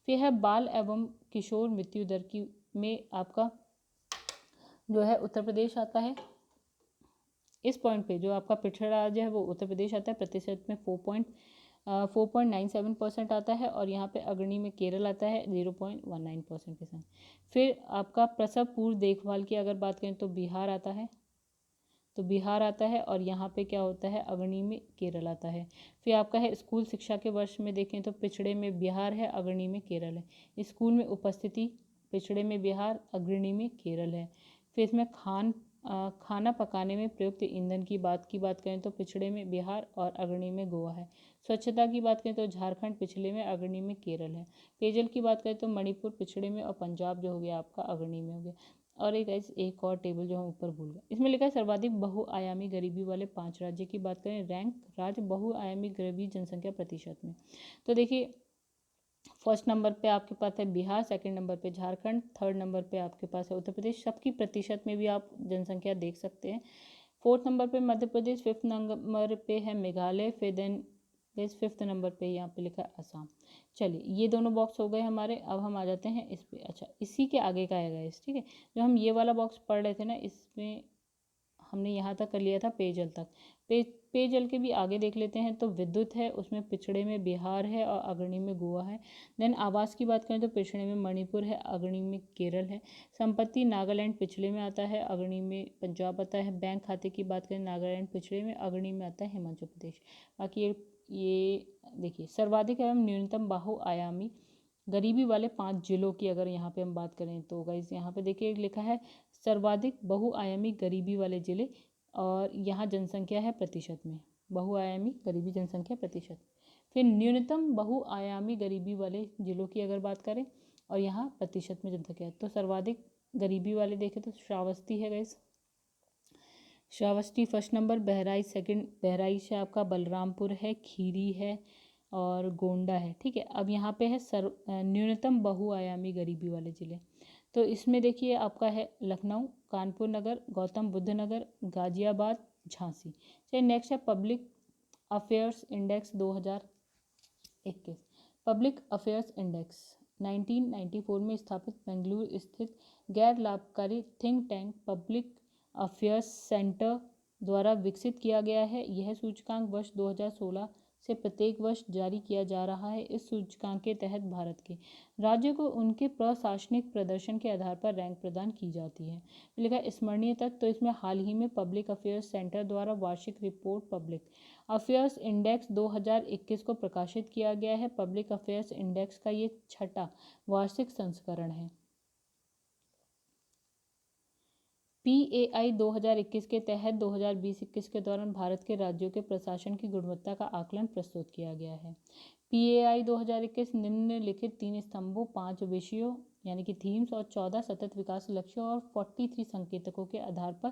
फिर है बाल एवं किशोर मृत्यु दर की में आपका जो है उत्तर प्रदेश आता है। इस पॉइंट पे जो आपका पिछड़ा राज्य है वो उत्तर प्रदेश आता है, प्रतिशत में 4.97% आता है। और यहाँ पे अग्रणी में केरल आता है 0.19% के साथ। फिर आपका प्रसव पूर्व देखभाल की अगर बात करें तो बिहार आता है, और यहाँ पे क्या होता है, अग्रणी में केरल आता है। फिर आपका है स्कूल शिक्षा के वर्ष में देखें तो पिछड़े में बिहार है, अग्रणी में केरल है। स्कूल में उपस्थिति पिछड़े में बिहार, अग्रणी में केरल है। फिर इसमें खाना पकाने में प्रयुक्त ईंधन की बात करें तो पिछड़े में बिहार और अग्रणी में गोवा है। स्वच्छता की बात करें तो झारखंड पिछड़े में, अग्रणी में केरल है। पेयजल की बात करें तो मणिपुर पिछड़े में और पंजाब जो हो गया आपका अग्रणी में हो गया। और एक और टेबल जो हम ऊपर भूल गए, इसमें लिखा है सर्वाधिक बहुआयामी गरीबी वाले 5 राज्य की बात करें, रैंक राज्य बहुआयामी गरीबी जनसंख्या प्रतिशत में। तो देखिए फर्स्ट नंबर पे आपके पास है बिहार, सेकंड नंबर पे झारखंड, थर्ड नंबर पे आपके पास है उत्तर प्रदेश, सबकी प्रतिशत में भी आप जनसंख्या देख सकते हैं। फोर्थ नंबर पे मध्य प्रदेश, फिफ्थ नंबर पे है मेघालय, फिफ्थ नंबर पे यहाँ पे लिखा है असम। चलिए ये दोनों बॉक्स हो गए हमारे। अब हम आ जाते हैं इस पे। अच्छा, इसी के आगे का आएगा इस, ठीक है। जो हम ये वाला बॉक्स पढ़ रहे थे ना, इसमें हमने यहाँ तक कर लिया था पेयजल तक। पेयजल के भी आगे देख लेते हैं तो विद्युत है, उसमें पिछड़े में बिहार है और अग्रणी में गोवा है। देन आवास की बात करें तो पिछड़े में मणिपुर है, अग्रणी में केरल है। संपत्ति नागालैंड पिछड़े में आता है, अग्रणी में पंजाब आता है। बैंक खाते की बात करें नागालैंड पिछड़े में, अग्रणी में आता है हिमाचल प्रदेश। बाकी ये देखिए सर्वाधिक एवं न्यूनतम बहुआयामी गरीबी वाले 5 जिलों की अगर यहाँ पे हम बात करें तो गाइस यहाँ पे देखिए लिखा है सर्वाधिक बहुआयामी गरीबी वाले जिले, और यहाँ जनसंख्या है प्रतिशत में, बहुआयामी गरीबी जनसंख्या प्रतिशत। फिर न्यूनतम बहुआयामी गरीबी वाले जिलों की अगर बात करें और यहाँ प्रतिशत में जनसंख्या है, तो सर्वाधिक गरीबी वाले देखें तो श्रावस्ती है guys, Shravasti first number, Bahraich second, Bahraich है आपका, बलरामपुर है, खीरी है और गोंडा है। ठीक है, अब यहाँ पे है न्यूनतम बहुआयामी गरीबी वाले जिले, तो इसमें देखिए आपका है लखनऊ, कानपुर नगर, गौतम बुद्ध नगर, गाजियाबाद, झांसी। चलिए नेक्स्ट है public affairs index 2021। Public affairs index 1994 में स्थापित बेंगलुरु स्थित गैर लाभकारी think tank public affairs centre द्वारा विकसित किया गया है। यह सूचकांक वर्ष 2016 से प्रत्येक वर्ष जारी किया जा रहा है। इस सूचकांक के तहत भारत के राज्यों को उनके प्रशासनिक प्रदर्शन के आधार पर रैंक प्रदान की जाती है। लिखा स्मरणीय तथ्य, तो इसमें हाल ही में पब्लिक अफेयर्स सेंटर द्वारा वार्षिक रिपोर्ट पब्लिक अफेयर्स इंडेक्स 2021 को प्रकाशित किया गया है। पब्लिक अफेयर्स इंडेक्स का ये 6वां वार्षिक संस्करण है। PAI 2021 के तहत 2020-21 के दौरान भारत के राज्यों के प्रशासन की गुणवत्ता का आकलन प्रस्तुत किया गया है। PAI 2021 निम्नलिखित 3 स्तंभों, 5 विषयों यानी कि थीम्स और 14 सतत विकास लक्ष्यों और 43 संकेतकों के आधार पर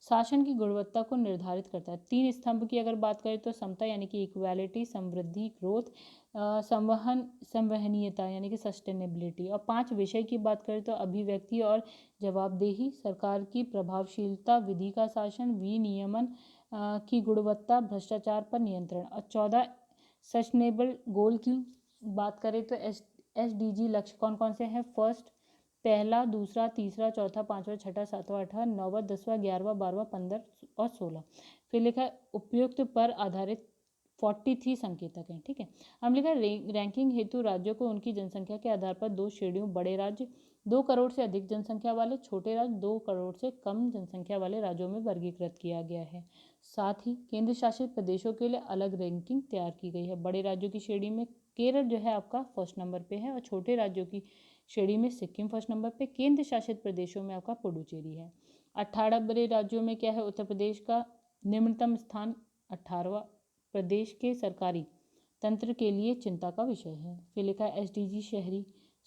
शासन की गुणवत्ता को निर्धारित करता है। 3 स्तंभ की अगर बात करें तो समता यानी कि इक्वालिटी, समृद्धि ग्रोथ, संवहनीयता यानी कि सस्टेनेबिलिटी, और 5 विषय की बात करें तो अभिव्यक्ति और जवाबदेही, सरकार की प्रभावशीलता, विधि का शासन, विनियमन की गुणवत्ता, भ्रष्टाचार पर नियंत्रण, और 14 सस्टेनेबल गोल की बात करें तो SDG लक्ष्य कौन कौन से हैं? फर्स्ट, पहला, दूसरा, तीसरा, चौथा, पांचवा, छठा, सातवां, आठवां, नौवां, 10वां, 11वां, 12वां, 15 और 16। फिर लिखा है उपयुक्त पर आधारित 43 संकेतक हैं। ठीक है, हम लिखा है रैंकिंग हेतु राज्यों को उनकी जनसंख्या के आधार पर 2 श्रेणियों, बड़े राज्य 2 करोड़ से अधिक जनसंख्या वाले, छोटे राज्य 2 करोड़ से कम जनसंख्या वाले राज्यों में वर्गीकृत किया गया है। साथ ही केंद्र शासित प्रदेशों के लिए अलग रैंकिंग तैयार की गई है। बड़े राज्यों की श्रेणी में केरल जो है आपका फर्स्ट नंबर पे है, और छोटे राज्यों की श्रेणी में सिक्किम फर्स्ट नंबर पे, केंद्र शासित प्रदेशों में आपका पुडुचेरी है। 18 बड़े राज्यों में क्या है? उत्तर प्रदेश का निम्नतम स्थान 18वां, प्रदेश के सरकारी तंत्र के लिए चिंता का विषय है। फिर लिखा है SDG शहरी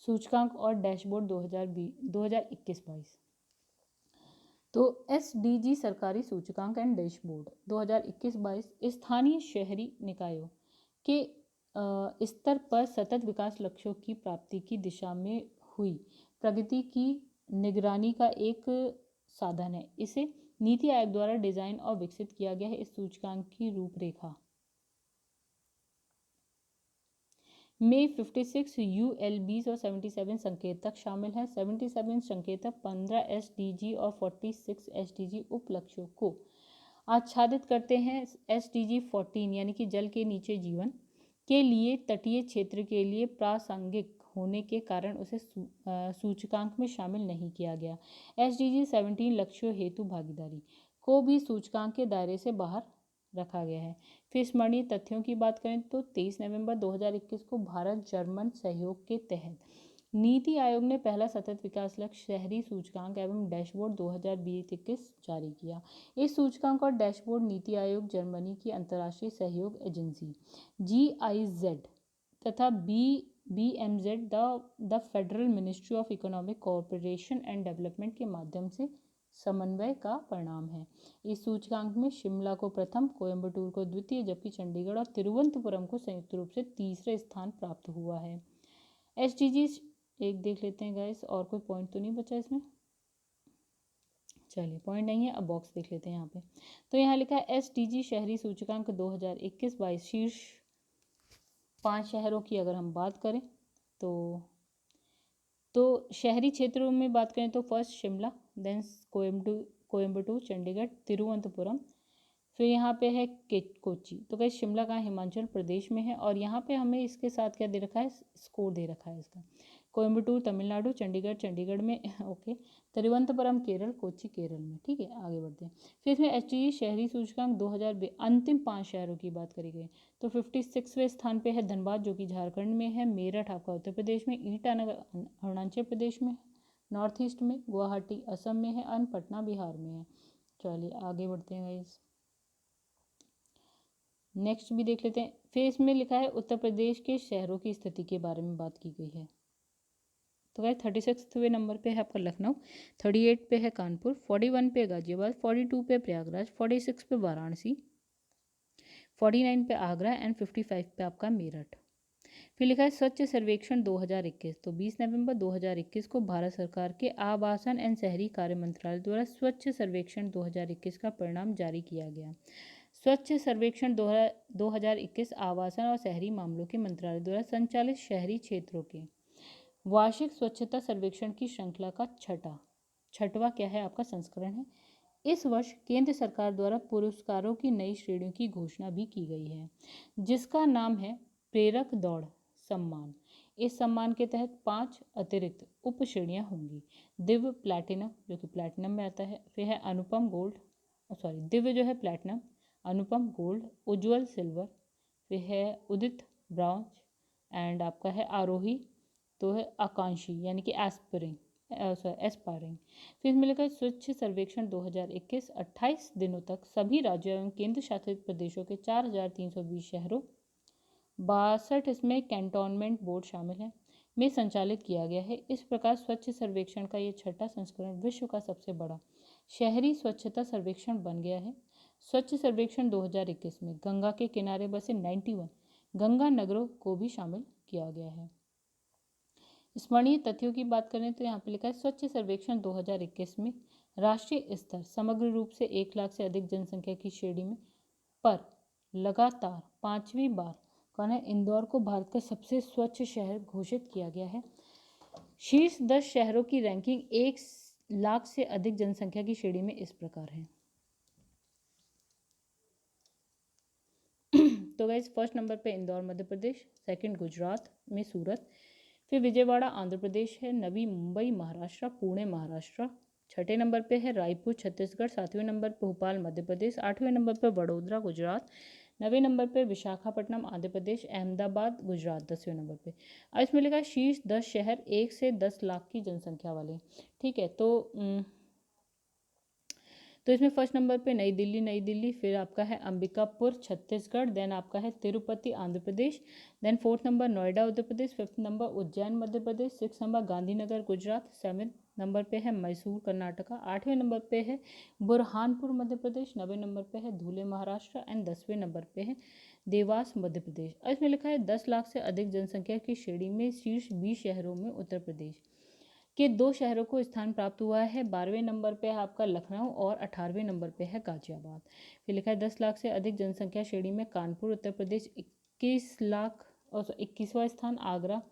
सूचकांक और डैशबोर्ड 2021-22। तो SDG सरकारी सूचकांक एंड डैशबोर्ड 2021-22 स्थानीय शहरी निकायों के स्तर पर सतत विकास लक्ष्यों की प्राप्ति की दिशा में हुई प्रगति की निगरानी का एक साधन है। इसे नीति आयोग द्वारा डिजाइन और विकसित किया गया है। इस सूचकांक की रूपरेखा में 56 ULBs और 77 संकेतक शामिल हैं। 77 संकेतक 15 SDG और 46 SDG उपलक्ष्यों को आच्छादित करते हैं। SDG 14 यानी कि जल के नीचे जीवन के लिए तटीय क्षेत्र के लिए प्रासंगिक होने के कारण उसे सूचकांक में शामिल नहीं किया गया। SDG 17 लक्ष्यों हेतु भागीदारी को भी सूचकांक के दायरे से बाहर रखा गया है। फिर स्मरणीय तथ्यों की बात करें तो 23 नवंबर 2021 को भारत जर्मन सहयोग के तहत नीति आयोग ने पहला सतत विकास लक्ष्य शहरी सूचकांक एवं डैशबोर्ड 2020-21 जारी किया। इस सूचकांक और डैशबोर्ड नीति आयोग जर्मनी की अंतर्राष्ट्रीय सहयोग एजेंसी GIZ तथा BMZ the federal ministry of economic cooperation and development के माध्यम से समन्वय का परिणाम है। इस सूचकांक में शिमला को प्रथम, कोयम्बटूर को द्वितीय, जबकि चंडीगढ़ और तिरुवनंतपुरम को संयुक्त रूप से तीसरे स्थान प्राप्त हुआ है। SDG एक देख लेते हैं गाइस, और कोई पॉइंट तो नहीं बचा इसमें? चलिए पॉइंट नहीं है, अब बॉक्स देख लेते हैं यहाँ पे। तो यहाँ लिखा है SDG शहरी सूचकांक 2021-22 शीर्ष 5 शहरों की अगर हम बात करें तो शहरी क्षेत्रों में बात करें तो फर्स्ट शिमला, देन कोयम्बटूर, चंडीगढ़, तिरुवनंतपुरम, फिर यहाँ पे है कोची। तो गाइस शिमला कहाँ हिमाचल प्रदेश में है, और यहाँ पे हमें इसके साथ क्या दे रखा है, स्कोर दे रखा है इसका। कोयम्बटूर तमिलनाडु, चंडीगढ़ चंडीगढ़ में ओके, तिरुवनंतपुरम केरल, कोच्चि केरल में। ठीक है, आगे बढ़ते हैं। फिर इसमें एचई शहरी सूचकांक 2000 अंतिम 5 शहरों की बात करी गई, तो 56वें स्थान पे है धनबाद जो कि झारखंड में है, मेरठ आपका उत्तर प्रदेश में, ईटानगर अरुणाचल प्रदेश में, नॉर्थ ईस्ट में, गुवाहाटी असम में है, और पटना बिहार में है। चलिए आगे बढ़ते हैं गाइस, नेक्स्ट भी देख लेते हैं। फिर इसमें लिखा है उत्तर प्रदेश के शहरों की स्थिति के बारे में बात की गई है। तो गाइस 36वें नंबर पे है आपका लखनऊ, 38 पे है कानपुर, 41 पे गाजियाबाद, 42 पे प्रयागराज, 46 पे वाराणसी, 49 पे आगरा एंड 55 पे आपका मेरठ। फिर लिखा है स्वच्छ सर्वेक्षण 2021, तो 20 नवंबर 2021 को भारत सरकार के आवासन एंड शहरी कार्य मंत्रालय द्वारा स्वच्छ सर्वेक्षण 2021 का परिणाम जारी किया गया। स्वच्छ सर्वेक्षण 2021 आवासन और शहरी मामलों के मंत्रालय द्वारा संचालित शहरी क्षेत्रों के वार्षिक स्वच्छता सर्वेक्षण की श्रृंखला का छठवां क्या है आपका संस्करण है। इस वर्ष केंद्र सरकार द्वारा पुरस्कारों की नई श्रेणियों की घोषणा भी की गई है, जिसका नाम है प्रेरक दौड़ सम्मान। इस सम्मान के तहत 5 अतिरिक्त उप श्रेणियां होंगी। दिव्य प्लैटिनम जो कि प्लैटिनम में आता है, फिर है अनुपम गोल्ड, दिव्य जो है प्लैटिनम, अनुपम गोल्ड, उज्ज्वल सिल्वर, फिर है उदित ब्रॉन्ज, एंड आपका है आरोही तो है आकांक्षी यानी कि एस्पायरिंग। फिर इसमें लिखा है स्वच्छ सर्वेक्षण 2021 28 दिनों तक सभी राज्यों एवं केंद्र शासित प्रदेशों के 4320 शहरों, 62 इसमें कैंटोनमेंट बोर्ड शामिल है, में संचालित किया गया है। इस प्रकार स्वच्छ सर्वेक्षण का ये छठा संस्करण विश्व का सबसे बड़ा शहरी स्वच्छता सर्वेक्षण बन गया है। स्वच्छ सर्वेक्षण 2021 में गंगा के किनारे बसे 91 गंगा नगरों को भी शामिल किया गया है। स्मरणीय तथ्यों की बात करें तो यहाँ पे लिखा है स्वच्छ सर्वेक्षण 2021 में राष्ट्रीय स्तर समग्र रूप से 1 लाख से अधिक जनसंख्या की श्रेणी में पर लगातार 5वीं बार कौन है, इंदौर को भारत का सबसे स्वच्छ शहर घोषित किया गया है। शीर्ष 10 शहरों की रैंकिंग 1 लाख से अधिक जनसंख्या की श्रेणी में इस प्रकार है। तो गाइस फर्स्ट नंबर पे इंदौर मध्य प्रदेश, सेकंड गुजरात में सूरत, फिर विजयवाड़ा आंध्र प्रदेश है, नवी मुंबई महाराष्ट्र, पुणे महाराष्ट्र, छठे नंबर पे है रायपुर छत्तीसगढ़, 7वें नंबर पे भोपाल मध्य प्रदेश, 8वें नंबर पे वडोदरा गुजरात, 9वें नंबर पे विशाखापट्टनम आंध्र प्रदेश, अहमदाबाद गुजरात 10वें नंबर पे। अब इसमें लिखा है शीर्ष 10 शहर 1 से 10 लाख की जनसंख्या वाले। ठीक है, तो इसमें फर्स्ट नंबर पे नई दिल्ली, फिर आपका है अंबिकापुर छत्तीसगढ़, देन आपका है Tirupati Andhra Pradesh, then fourth number Noida Uttar Pradesh, fifth number Ujjain Madhya Pradesh, six number Gandhinagar Gujarat, seventh number पे है मैसूर कर्नाटका, 8वें नंबर पे है बुरहानपुर मध्य प्रदेश, 9वें नंबर पे है धुले महाराष्ट्र, एंड 10वें नंबर पे है देवास मध्य प्रदेश। और इसमें लिखा है 10 लाख से अधिक जनसंख्या की श्रेणी में शीर्ष 20 शहरों में उत्तर प्रदेश के 2 शहरों को स्थान प्राप्त हुआ है। 12वें नंबर पे है आपका लखनऊ और 18वें नंबर पे है गाजियाबाद। फिर लिखा है 10 लाख से अधिक जनसंख्या श्रेणी में कानपुर उत्तर प्रदेश 21वां स्थान, आगरा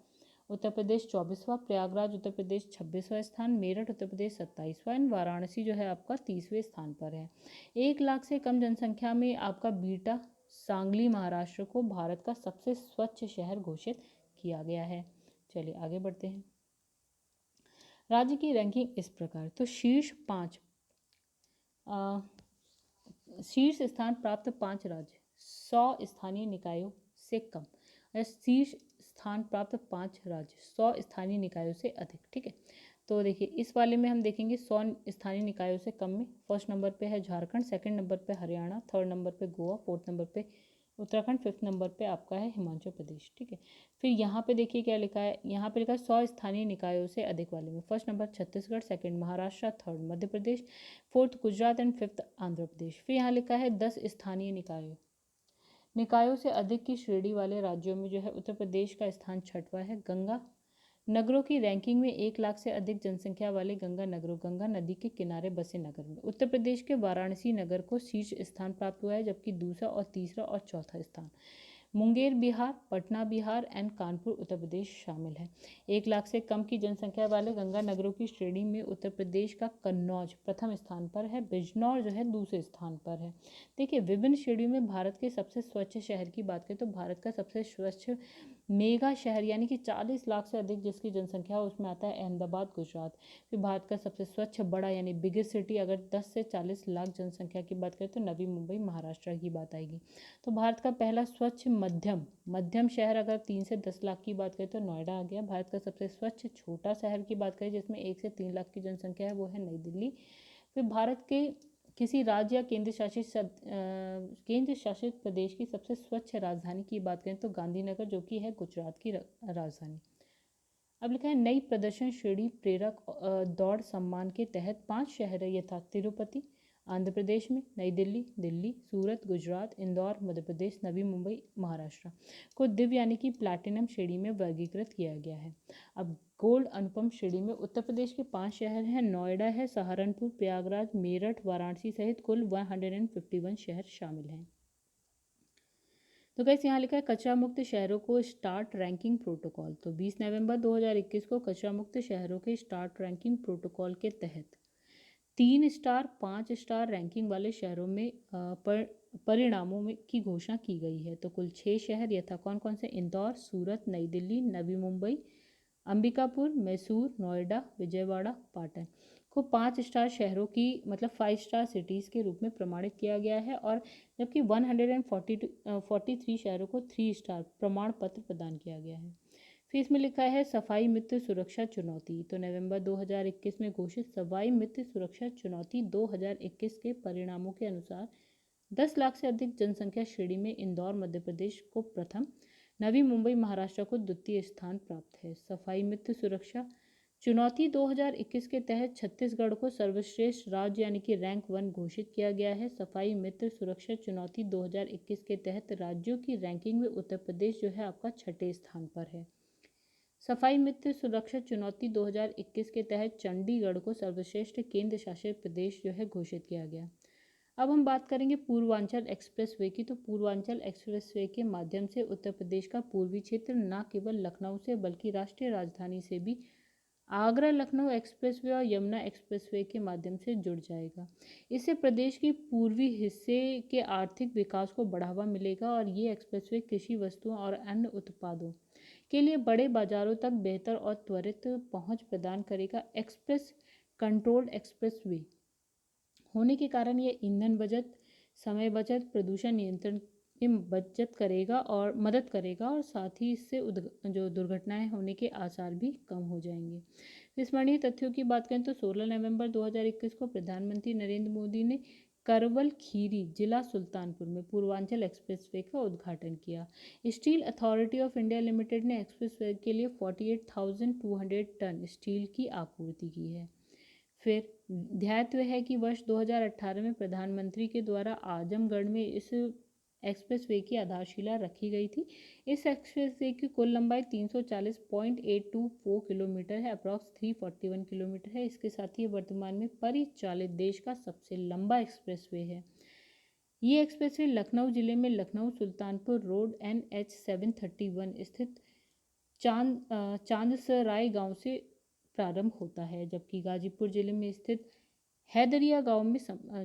उत्तर प्रदेश 24वां, प्रयागराज उत्तर प्रदेश 26वां स्थान, मेरठ उत्तर प्रदेश 27वां, एंड वाराणसी जो है आपका 30वें स्थान पर है। 1 लाख से कम जनसंख्या में आपका बीटा सांगली महाराष्ट्र को भारत का सबसे स्वच्छ शहर घोषित किया गया है। चलिए आगे बढ़ते हैं। राज्य की रैंकिंग इस प्रकार, तो शीर्ष स्थान प्राप्त 5 राज्य 100 स्थानीय निकायों से कम, शीर्ष स्थान प्राप्त 5 राज्य 100 स्थानीय निकायों से अधिक। ठीक है, तो देखिए इस वाले में हम देखेंगे 100 स्थानीय निकायों से कम में फर्स्ट नंबर पे है झारखंड, सेकंड नंबर पे हरियाणा, थर्ड नंबर पे गोवा, फोर्थ नंबर पे उत्तराखंड, फिफ्थ नंबर पे आपका है हिमाचल प्रदेश। ठीक है, फिर यहाँ पे देखिए क्या लिखा है, यहाँ पे लिखा है 100 स्थानीय निकायों से अधिक वाले में first number Chhattisgarh, second Maharashtra, third Madhya Pradesh, fourth Gujarat, and fifth Andhra Pradesh. फिर यहाँ लिखा है 10 स्थानीय निकायों से अधिक की श्रेणी वाले राज्यों में जो है उत्तर प्रदेश का स्थान छठवां है। गंगा नगरों की रैंकिंग में 1 लाख से अधिक जनसंख्या वाले गंगा नगरों, गंगा नदी के किनारे बसे नगर में उत्तर प्रदेश के वाराणसी नगर को शीर्ष स्थान प्राप्त हुआ है, जबकि दूसरा और तीसरा और चौथा स्थान मुंगेर बिहार, पटना बिहार एंड कानपुर उत्तर प्रदेश शामिल है। 1 लाख से कम की जनसंख्या वाले गंगा नगरों की श्रेणी में उत्तर प्रदेश का कन्नौज प्रथम स्थान पर है, बिजनौर जो है दूसरे स्थान पर है। देखिए, विभिन्न श्रेणियों में भारत के सबसे स्वच्छ शहर की बात करें तो भारत का सबसे स्वच्छ मेगा शहर यानी कि 40 लाख से अधिक जिसकी जनसंख्या है उसमें आता है अहमदाबाद गुजरात। फिर भारत का सबसे स्वच्छ बड़ा यानी बिगेस्ट सिटी अगर 10 से 40 लाख जनसंख्या की बात करें तो नवी मुंबई महाराष्ट्र की बात आएगी। तो भारत का पहला स्वच्छ मध्यम शहर अगर 3 से 10 लाख की बात करें तो नोएडा आ गया। भारत का सबसे स्वच्छ छोटा शहर की बात करें जिसमें 1 से 3 लाख की जनसंख्या है वो है नई दिल्ली। फिर भारत के किसी राज्य या केंद्र शासित प्रदेश की सबसे स्वच्छ राजधानी की बात करें तो गांधीनगर जो कि है गुजरात की राजधानी। अब लिखा है नई प्रदर्शन श्रेणी प्रेरक दौड़ सम्मान के तहत 5 शहर यथा तिरुपति आंध्र प्रदेश में, नई दिल्ली दिल्ली, सूरत गुजरात, इंदौर मध्य प्रदेश, नवी मुंबई महाराष्ट्र को दिव्य यानी कि प्लैटिनम श्रेणी में वर्गीकृत किया गया है। अब गोल्ड अनुपम श्रेणी में उत्तर प्रदेश के 5 शहर हैं, नोएडा है, सहारनपुर, प्रयागराज, मेरठ, वाराणसी सहित कुल 151 शहर शामिल हैं। तो कैसे यहाँ लिखा है कचरा मुक्त शहरों को स्टार्ट रैंकिंग प्रोटोकॉल। तो 20 नवंबर 2021 को कचरा मुक्त शहरों के स्टार्ट रैंकिंग प्रोटोकॉल के तहत 3 स्टार 5 स्टार रैंकिंग वाले शहरों में परिणामों में की घोषणा की गई है। तो कुल 6 शहर यथा कौन कौन से इंदौर, सूरत, नई दिल्ली, नवी मुंबई, अंबिकापुर, मैसूर, नोएडा, विजयवाड़ा, पाटन को 5 स्टार शहरों की मतलब 5 स्टार सिटीज़ के रूप में प्रमाणित किया गया है और जबकि 143 शहरों को 3 स्टार प्रमाण पत्र प्रदान किया गया है। फिर इसमें लिखा है सफाई मित्र सुरक्षा चुनौती। तो नवंबर 2021 में घोषित सफाई मित्र सुरक्षा चुनौती 2021 के परिणामों के अनुसार 10 लाख से अधिक जनसंख्या श्रेणी में इंदौर मध्य प्रदेश को प्रथम, नवी मुंबई महाराष्ट्र को द्वितीय स्थान प्राप्त है। सफाई मित्र सुरक्षा चुनौती 2021 के तहत छत्तीसगढ़ को सर्वश्रेष्ठ राज्य यानी कि रैंक 1 घोषित किया गया है। सफाई मित्र सुरक्षा चुनौती 2021 के तहत राज्यों की रैंकिंग में उत्तर प्रदेश जो है आपका 6ठे स्थान पर है। सफाई मित्र सुरक्षा चुनौती 2021 के तहत चंडीगढ़ को सर्वश्रेष्ठ केंद्र शासित प्रदेश जो है घोषित किया गया। अब हम बात करेंगे पूर्वांचल एक्सप्रेसवे की। तो पूर्वांचल एक्सप्रेसवे के माध्यम से उत्तर प्रदेश का पूर्वी क्षेत्र न केवल लखनऊ से बल्कि राष्ट्रीय राजधानी से भी आगरा लखनऊ एक्सप्रेसवे और यमुना एक्सप्रेसवे के माध्यम से जुड़ जाएगा। इससे प्रदेश की पूर्वी हिस्से के आर्थिक विकास को बढ़ावा मिलेगा और ये एक्सप्रेसवे कृषि वस्तुओं और अन्य उत्पादों के लिए बड़े बाजारों तक बेहतर और त्वरित पहुंच प्रदान करेगा। एक्सप्रेस कंट्रोल्ड एक्सप्रेसवे होने के कारण ये ईंधन बचत, समय बचत, प्रदूषण नियंत्रण में बचत करेगा और मदद करेगा और साथ ही इससे जो दुर्घटनाएं होने के आसार भी कम हो जाएंगे। स्मरणीय तथ्यों की बात करें तो 16 नवंबर 2021 को प्रधानमंत्री नरेंद्र मोदी ने करवल खीरी जिला सुल्तानपुर में पूर्वांचल एक्सप्रेसवे का उद्घाटन किया। Steel authority of India limited ने एक्सप्रेसवे के लिए 48,200 टन स्टील की आपूर्ति की है। फिर ध्यातव्य है कि वर्ष 2018 में प्रधानमंत्री के द्वारा आजमगढ़ में इस एक्सप्रेसवे की आधारशिला रखी गई थी। इस एक्सप्रेसवे की कुल लंबाई 340.824 किलोमीटर है, अप्रॉक्स 341 किलोमीटर है। इसके साथ ही वर्तमान में परिचालित देश का सबसे लंबा एक्सप्रेसवे है। ये एक्सप्रेसवे लखनऊ जिले में लखनऊ सुल्तानपुर रोड NH 731 स्थित चांदसराय गांव से प्रारंभ होता है, जबकि गाजीपुर जिले में स्थित हैदरिया गांव में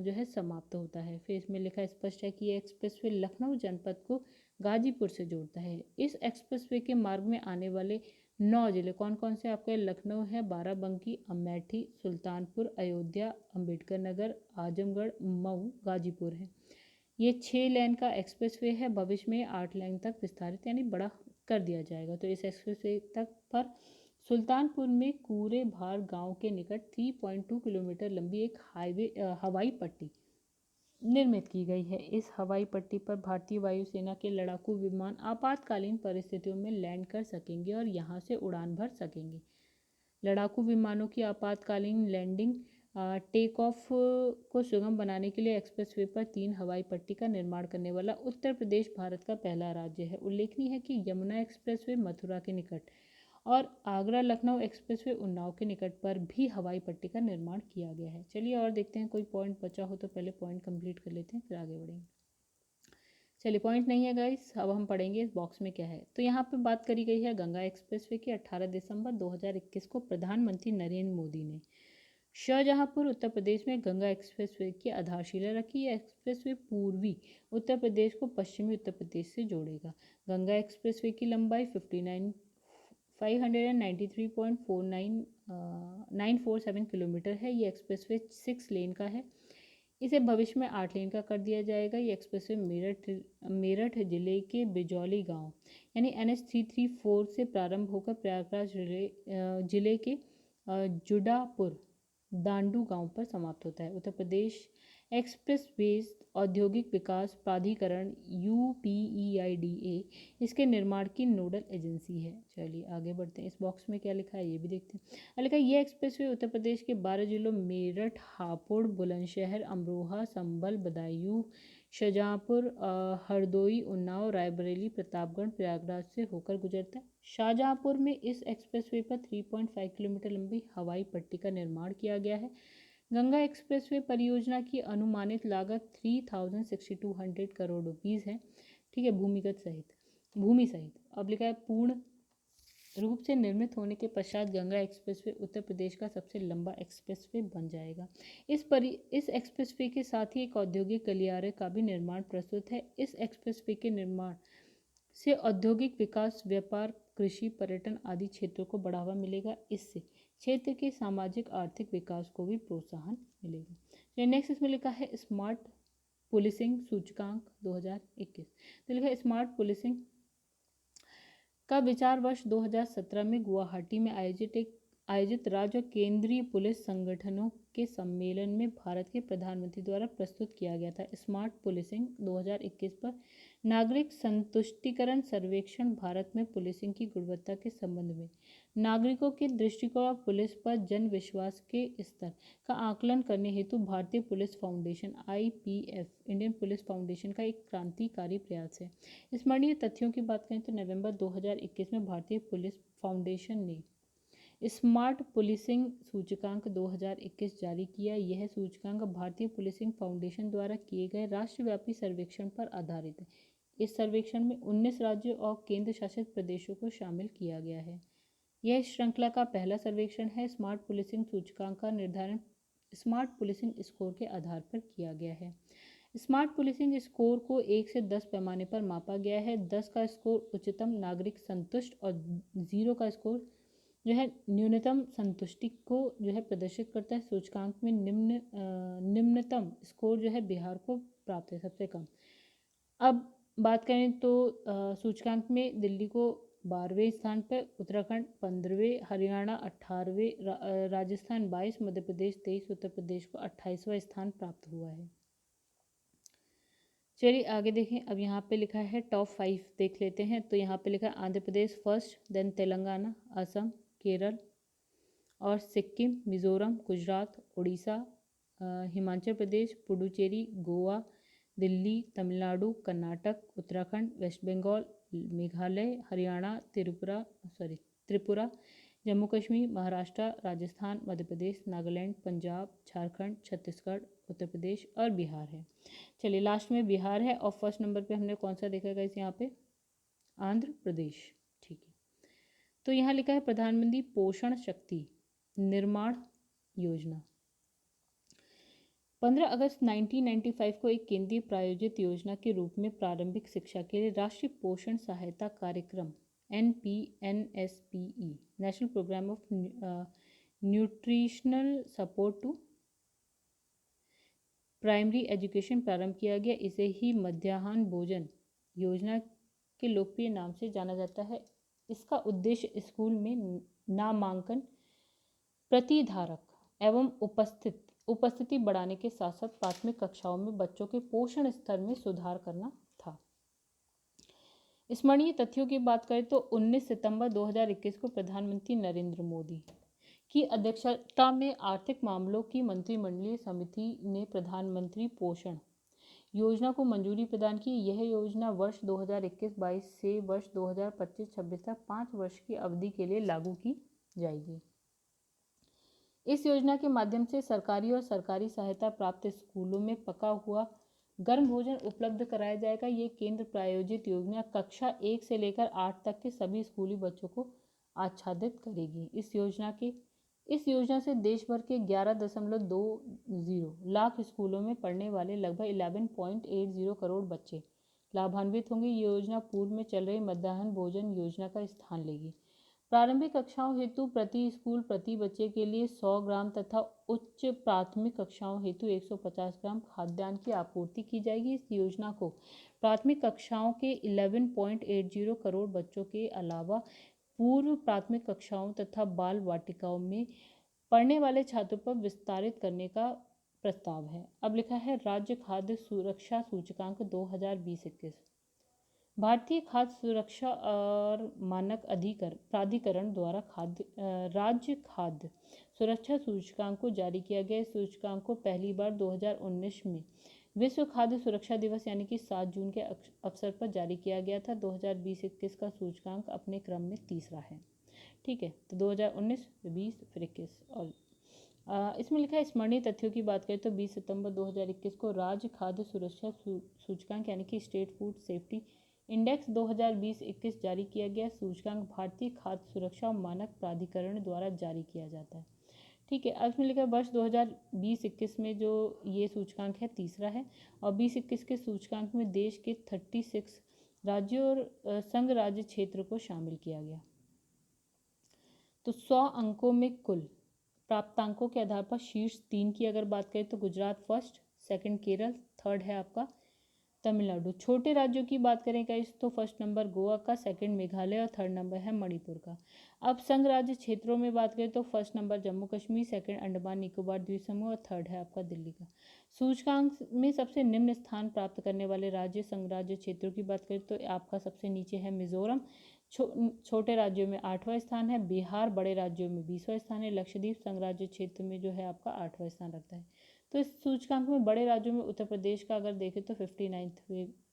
जो है समाप्त होता है। फिर इसमें लिखा स्पष्ट है कि ये एक्सप्रेसवे लखनऊ जनपद को गाजीपुर से जोड़ता है। इस एक्सप्रेसवे के मार्ग में आने वाले 9 जिले कौन कौन से आपके लखनऊ है, बाराबंकी, अमेठी, सुल्तानपुर, अयोध्या, अंबेडकर नगर, आजमगढ़, मऊ, गाजीपुर है। ये 6 लेन का एक्सप्रेसवे है, भविष्य में 8 लेन तक विस्तारित यानी बड़ा कर दिया जाएगा। तो इस एक्सप्रेसवे तक पर सुल्तानपुर में कूरे भार गांव के निकट 3.2 किलोमीटर लंबी एक हवाई पट्टी निर्मित की गई है। इस हवाई पट्टी पर भारतीय वायुसेना के लड़ाकू विमान आपातकालीन परिस्थितियों में लैंड कर सकेंगे और यहां से उड़ान भर सकेंगे। लड़ाकू विमानों की आपातकालीन लैंडिंग टेक ऑफ को सुगम बनाने के लिए एक्सप्रेसवे पर 3 हवाई पट्टी का निर्माण करने वाला उत्तर प्रदेश भारत का पहला राज्य है। उल्लेखनीय है कि यमुना एक्सप्रेसवे मथुरा के निकट और आगरा लखनऊ एक्सप्रेसवे उन्नाव के निकट पर भी हवाई पट्टी का निर्माण किया गया है। चलिए और देखते हैं कोई पॉइंट बचा हो तो पहले पॉइंट कंप्लीट कर लेते हैं फिर आगे बढ़ेंगे। चलिए पॉइंट नहीं है गाइस, अब हम पढ़ेंगे इस बॉक्स में क्या है। तो यहाँ पे बात करी गई है गंगा एक्सप्रेसवे की। 18 दिसंबर 2021 को प्रधानमंत्री नरेंद्र मोदी ने शाहजहांपुर उत्तर प्रदेश में गंगा एक्सप्रेसवे की आधारशिला रखी। यह एक्सप्रेसवे पूर्वी उत्तर प्रदेश को पश्चिमी उत्तर प्रदेश से जोड़ेगा। गंगा एक्सप्रेसवे की लंबाई 593.947 किलोमीटर है। ये एक्सप्रेसवे 6 लेन का है। इसे भविष्य में 8 लेन का कर दिया जाएगा। ये एक्सप्रेसवे मेरठ जिले के बिजौली गांव यानी NH 334 से प्रारंभ होकर प्रयागराज जिले के जुडापुर दांडू गांव पर समाप्त होता है। उत्तर प्रदेश एक्सप्रेसवेज औद्योगिक विकास प्राधिकरण UPEIDA इसके निर्माण की नोडल एजेंसी है। चलिए आगे बढ़ते हैं। इस बॉक्स में क्या लिखा है ये भी देखते हैं। लिखा है ये एक्सप्रेसवे उत्तर प्रदेश के 12 जिलों मेरठ, हापुड़, बुलंदशहर, अमरोहा, संभल, बदायूं, शाहजहांपुर, हरदोई, उन्नाव, रायबरेली, प्रतापगढ़, प्रयागराज से होकर गुजरता है। शाहजहांपुर में इस एक्सप्रेसवे पर 3.5 किलोमीटर लंबी हवाई पट्टी का निर्माण किया गया है। गंगा एक्सप्रेसवे परियोजना की अनुमानित लागत 3,6200 करोड़ रुपीस है। ठीक है, भूमि सहित। अब लिखा है पूर्ण रूप से निर्मित होने के पश्चात गंगा एक्सप्रेसवे उत्तर प्रदेश का सबसे लंबा एक्सप्रेसवे बन जाएगा। इस एक्सप्रेसवे के साथ ही एक औद्योगिक गलियारे का भी निर्माण प्रस्तुत है। इस एक्सप्रेसवे के निर्माण से औद्योगिक विकास, व्यापार, कृषि, पर्यटन आदि क्षेत्रों को बढ़ावा मिलेगा। इससे क्षेत्र के सामाजिक आर्थिक विकास को भी प्रोत्साहन मिलेगा। नेक्स्ट इसमें लिखा है स्मार्ट पुलिसिंग सूचकांक 2021। तो लिखा है स्मार्ट पुलिसिंग का विचार वर्ष 2017 में गुवाहाटी में आयोजित राज्य और केंद्रीय पुलिस संगठनों के सम्मेलन में भारत के प्रधानमंत्री द्वारा प्रस्तुत किया गया था। स्मार्ट पुलिसिंग 2021 पर नागरिक संतुष्टिकरण सर्वेक्षण भारत में पुलिसिंग की गुणवत्ता के संबंध में नागरिकों के दृष्टिकोण और पुलिस पर जन विश्वास के स्तर का आकलन करने हेतु भारतीय police foundation IPF Indian police foundation का एक क्रांतिकारी प्रयास है। स्मरणीय तथ्यों की बात करें तो नवंबर 2021 में भारतीय पुलिस फाउंडेशन ने स्मार्ट पुलिसिंग सूचकांक 2021 जारी किया। यह सूचकांक भारतीय पुलिसिंग फाउंडेशन द्वारा किए गए राष्ट्रव्यापी सर्वेक्षण पर आधारित है। इस सर्वेक्षण में 19 राज्यों और केंद्र शासित प्रदेशों को शामिल किया गया है। यह श्रृंखला का पहला सर्वेक्षण है। स्मार्ट पुलिसिंग सूचकांक का निर्धारण स्मार्ट पुलिसिंग स्कोर के आधार पर किया गया है। स्मार्ट पुलिसिंग स्कोर को 1 से 10 पैमाने पर मापा गया है। 10 का स्कोर उच्चतम नागरिक संतुष्ट और 0 का स्कोर जो है न्यूनतम संतुष्टि को जो है प्रदर्शित करता है। सूचकांक में निम्नतम स्कोर जो है बिहार को प्राप्त है, सबसे कम। अब बात करें तो सूचकांक में दिल्ली को 12वें स्थान पर, उत्तराखंड 15वें, हरियाणा 18वें, राजस्थान 22, मध्य प्रदेश 23, उत्तर प्रदेश को 28वां स्थान प्राप्त हुआ है। चलिए आगे देखें। अब यहाँ पे लिखा है टॉप 5 देख लेते हैं। तो यहाँ पे लिखा है आंध्र प्रदेश फर्स्ट, देन तेलंगाना, असम, केरल और सिक्किम, मिजोरम, गुजरात, उड़ीसा, हिमाचल प्रदेश, पुडुचेरी, गोवा, दिल्ली, तमिलनाडु, कर्नाटक, उत्तराखंड, वेस्ट बंगाल, मेघालय, हरियाणा, त्रिपुरा, जम्मू कश्मीर, महाराष्ट्र, राजस्थान, मध्य प्रदेश, नागालैंड, पंजाब, झारखंड, छत्तीसगढ़, उत्तर प्रदेश और बिहार है। चलिए लास्ट में बिहार है और फर्स्ट नंबर पे हमने कौन सा देखा गाइस यहाँ पे? आंध्र प्रदेश। ठीक है, तो यहाँ लिखा है प्रधानमंत्री पोषण शक्ति निर्माण योजना। 15 अगस्त 1995 को एक केंद्रीय प्रायोजित योजना के रूप में प्रारंभिक शिक्षा के लिए राष्ट्रीय पोषण सहायता कार्यक्रम NPNSPE national programme of nutritional support to primary education प्रारंभ किया गया। इसे ही मध्याह्न भोजन योजना के लोकप्रिय नाम से जाना जाता है। इसका उद्देश्य स्कूल में नामांकन, प्रतिधारक एवं उपस्थिति बढ़ाने के साथ साथ प्राथमिक कक्षाओं में बच्चों के पोषण स्तर में सुधार करना था। स्मरणीय तथ्यों की बात करें तो 19 सितंबर 2021 को प्रधानमंत्री नरेंद्र मोदी की अध्यक्षता में आर्थिक मामलों की मंत्रिमंडलीय समिति ने प्रधानमंत्री पोषण योजना को मंजूरी प्रदान की। यह योजना वर्ष 2021-22 से वर्ष 2025-26 तक 5 वर्ष की अवधि के लिए लागू की जाएगी। इस योजना के माध्यम से सरकारी और सरकारी सहायता प्राप्त स्कूलों में पका हुआ गर्म भोजन उपलब्ध कराया जाएगा। ये केंद्र प्रायोजित योजना कक्षा 1 से लेकर 8 तक के सभी स्कूली बच्चों को आच्छादित करेगी। इस योजना से देश भर के 11.20 लाख स्कूलों में पढ़ने वाले लगभग 11.80 करोड़ बच्चे लाभान्वित होंगे। ये योजना पूर्व में चल रही मध्याह्न भोजन योजना का स्थान लेगी। प्रारंभिक कक्षाओं हेतु प्रति स्कूल प्रति बच्चे के लिए 100 ग्राम तथा उच्च प्राथमिक कक्षाओं हेतु 150 ग्राम खाद्यान्न की आपूर्ति की जाएगी। इस योजना को प्राथमिक कक्षाओं के 11.80 करोड़ बच्चों के अलावा पूर्व प्राथमिक कक्षाओं तथा बाल वाटिकाओं में पढ़ने वाले छात्रों पर विस्तारित करने का प्रस्ताव है। अब लिखा है राज्य खाद्य सुरक्षा सूचकांक 2020-21। भारतीय खाद्य सुरक्षा और मानक प्राधिकरण द्वारा राज्य खाद्य सुरक्षा सूचकांक को जारी किया गया। इस सूचकांक को पहली बार 2019 में विश्व खाद्य सुरक्षा दिवस यानी कि 7 जून के अवसर पर जारी किया गया था। 2020-21 का सूचकांक अपने क्रम में तीसरा है। ठीक है, तो 2019, 20, फिर 21। और इसमें लिखा है स्मरणीय तथ्यों की बात करें तो 20 सितंबर 2021 को राज्य खाद्य सुरक्षा सूचकांक यानी कि स्टेट फूड सेफ्टी इंडेक्स 2020-21 जारी किया गया। सूचकांक भारतीय खाद्य सुरक्षा मानक प्राधिकरण द्वारा जारी किया जाता है। ठीक है, अब इसमें लिखा है वर्ष 2020-21 में जो ये सूचकांक है तीसरा है और 20-21 के सूचकांक में देश के 36 राज्यों और संघ राज्य क्षेत्र को शामिल किया गया। तो 100 अंकों में कुल प्राप्तांकों के आधार पर शीर्ष 3 की अगर बात करें तो Gujarat first, second Kerala, third है आपका तमिलनाडु। छोटे राज्यों की बात करें गाइस तो फर्स्ट नंबर गोवा का, सेकंड मेघालय और थर्ड नंबर है मणिपुर का। अब संघ राज्य क्षेत्रों में बात करें तो first number Jammu Kashmir, second Andaman Nicobar द्वीप समूह और थर्ड है आपका दिल्ली का। सूचकांक में सबसे निम्न स्थान प्राप्त करने वाले राज्य संघ राज्य क्षेत्रों की बात करें तो आपका सबसे नीचे है मिजोरम, छोटे राज्यों में 8वां स्थान है। बिहार बड़े राज्यों में 20वां स्थान है। लक्षद्वीप संघ राज्य क्षेत्र में जो है आपका 8वां स्थान रखता है। तो इस सूचकांक में बड़े राज्यों में उत्तर प्रदेश का अगर देखें तो 59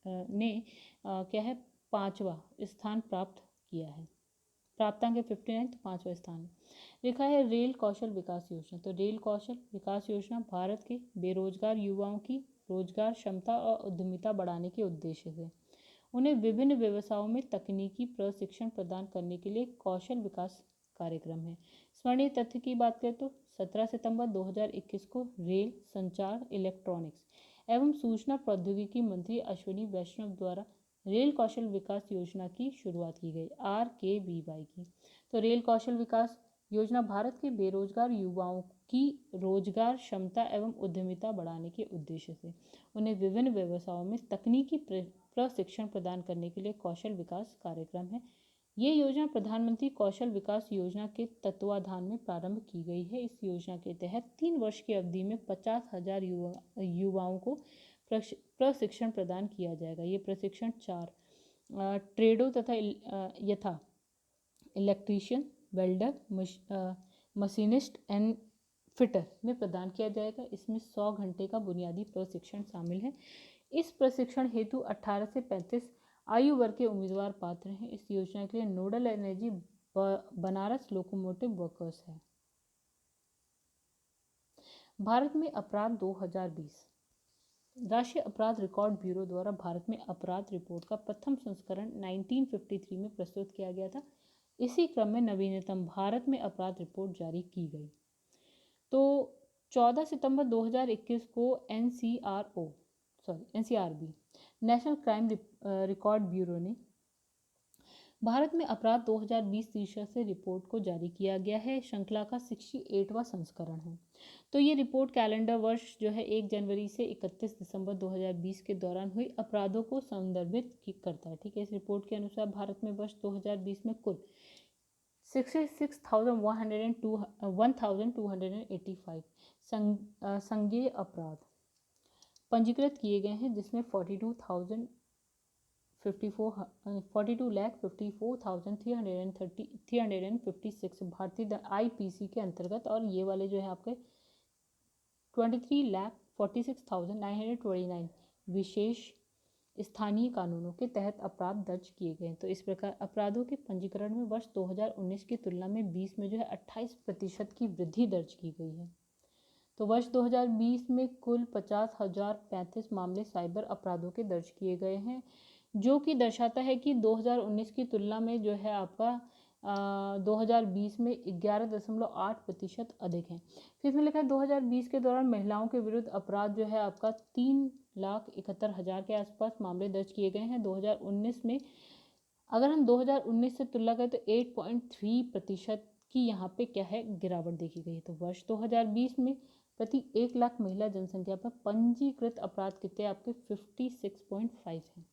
ने क्या है 5वां स्थान प्राप्त किया है। प्राप्तांक है 59, तो 5वां स्थान। लिखा है रेल कौशल विकास योजना। तो रेल कौशल विकास योजना भारत के बेरोजगार युवाओं की रोजगार क्षमता और उद्यमिता बढ़ाने के उद्देश्य से उन्हें विभिन्न व्यवसायों में तकनीकी प्रशिक्षण प्रदान करने के लिए कौशल विकास कार्यक्रम है। स्मरणीय तथ्य की बात करें तो 17 सितंबर 2021 को रेल संचार इलेक्ट्रॉनिक्स एवं सूचना प्रौद्योगिकी मंत्री अश्विनी वैष्णव द्वारा रेल कौशल विकास योजना की शुरुआत की गई, RKVY की। तो रेल कौशल विकास योजना भारत के बेरोजगार युवाओं की रोजगार क्षमता एवं उद्यमिता बढ़ाने के उद्देश्य से उन्हें विभिन्न व्यवसायों में तकनीकी प्रशिक्षण प्रदान करने के लिए कौशल विकास कार्यक्रम है। ये योजना प्रधानमंत्री कौशल विकास योजना के तत्वाधान में प्रारंभ की गई है। इस योजना के तहत 3 वर्ष की अवधि में 50,000 युवाओं को प्रशिक्षण प्रदान किया जाएगा। ये प्रशिक्षण 4 ट्रेडों तथा यथा electrician, welder, machinist and fitter में प्रदान किया जाएगा। इसमें 100 घंटे का बुनियादी प्रशिक्षण शामिल है। इस प्रशिक्षण हेतु 18 से 35 आयु वर्ग के उम्मीदवार पात्र हैं। इस योजना के लिए nodal energy Banaras locomotive workers है। भारत में अपराध 2020। राष्ट्रीय अपराध रिकॉर्ड ब्यूरो द्वारा भारत में अपराध रिपोर्ट का प्रथम संस्करण 1953 में प्रस्तुत किया गया था। इसी क्रम में नवीनतम भारत में अपराध रिपोर्ट जारी की गई। तो 14 सितंबर 2021 को NCRB national crime record bureau ने भारत में अपराध 2020 शीर्षक से रिपोर्ट को जारी किया गया है। श्रृंखला का 68वां संस्करण है। तो ये रिपोर्ट कैलेंडर वर्ष जो है 1 जनवरी से 31 दिसंबर 2020 के दौरान हुई अपराधों को संदर्भित करता है। ठीक है, इस रिपोर्ट के अनुसार भारत में वर्ष 2020 में कुल 66,1285 संज्ञेय अपराध पंजीकृत किए गए हैं, जिसमें 42,54,356 भारतीय IPC के अंतर्गत और ये वाले जो है आपके 23,46,929 विशेष स्थानीय कानूनों के तहत अपराध दर्ज किए गए हैं। तो इस प्रकार अपराधों के पंजीकरण में वर्ष 2019 की तुलना में 20 में जो है 28% की वृद्धि दर्ज की गई है। तो वर्ष 2020 में कुल 50,035 मामले साइबर अपराधों के दर्ज किए गए हैं, जो कि दर्शाता है कि 2019 की तुलना में जो है आपका 2020 में 11.8% अधिक है। फिर इसमें लिखा है 2020 के दौरान महिलाओं के विरुद्ध अपराध जो है आपका 3,71,000 के आसपास मामले दर्ज किए गए हैं 2019 में। अगर हम 2019 से तुलना करें तो 8.3% की यहाँ पे क्या है गिरावट देखी गई है। तो वर्ष 2020 में प्रति 1 लाख महिला जनसंख्या पर पंजीकृत अपराध कितने आपके 56.5 हैं।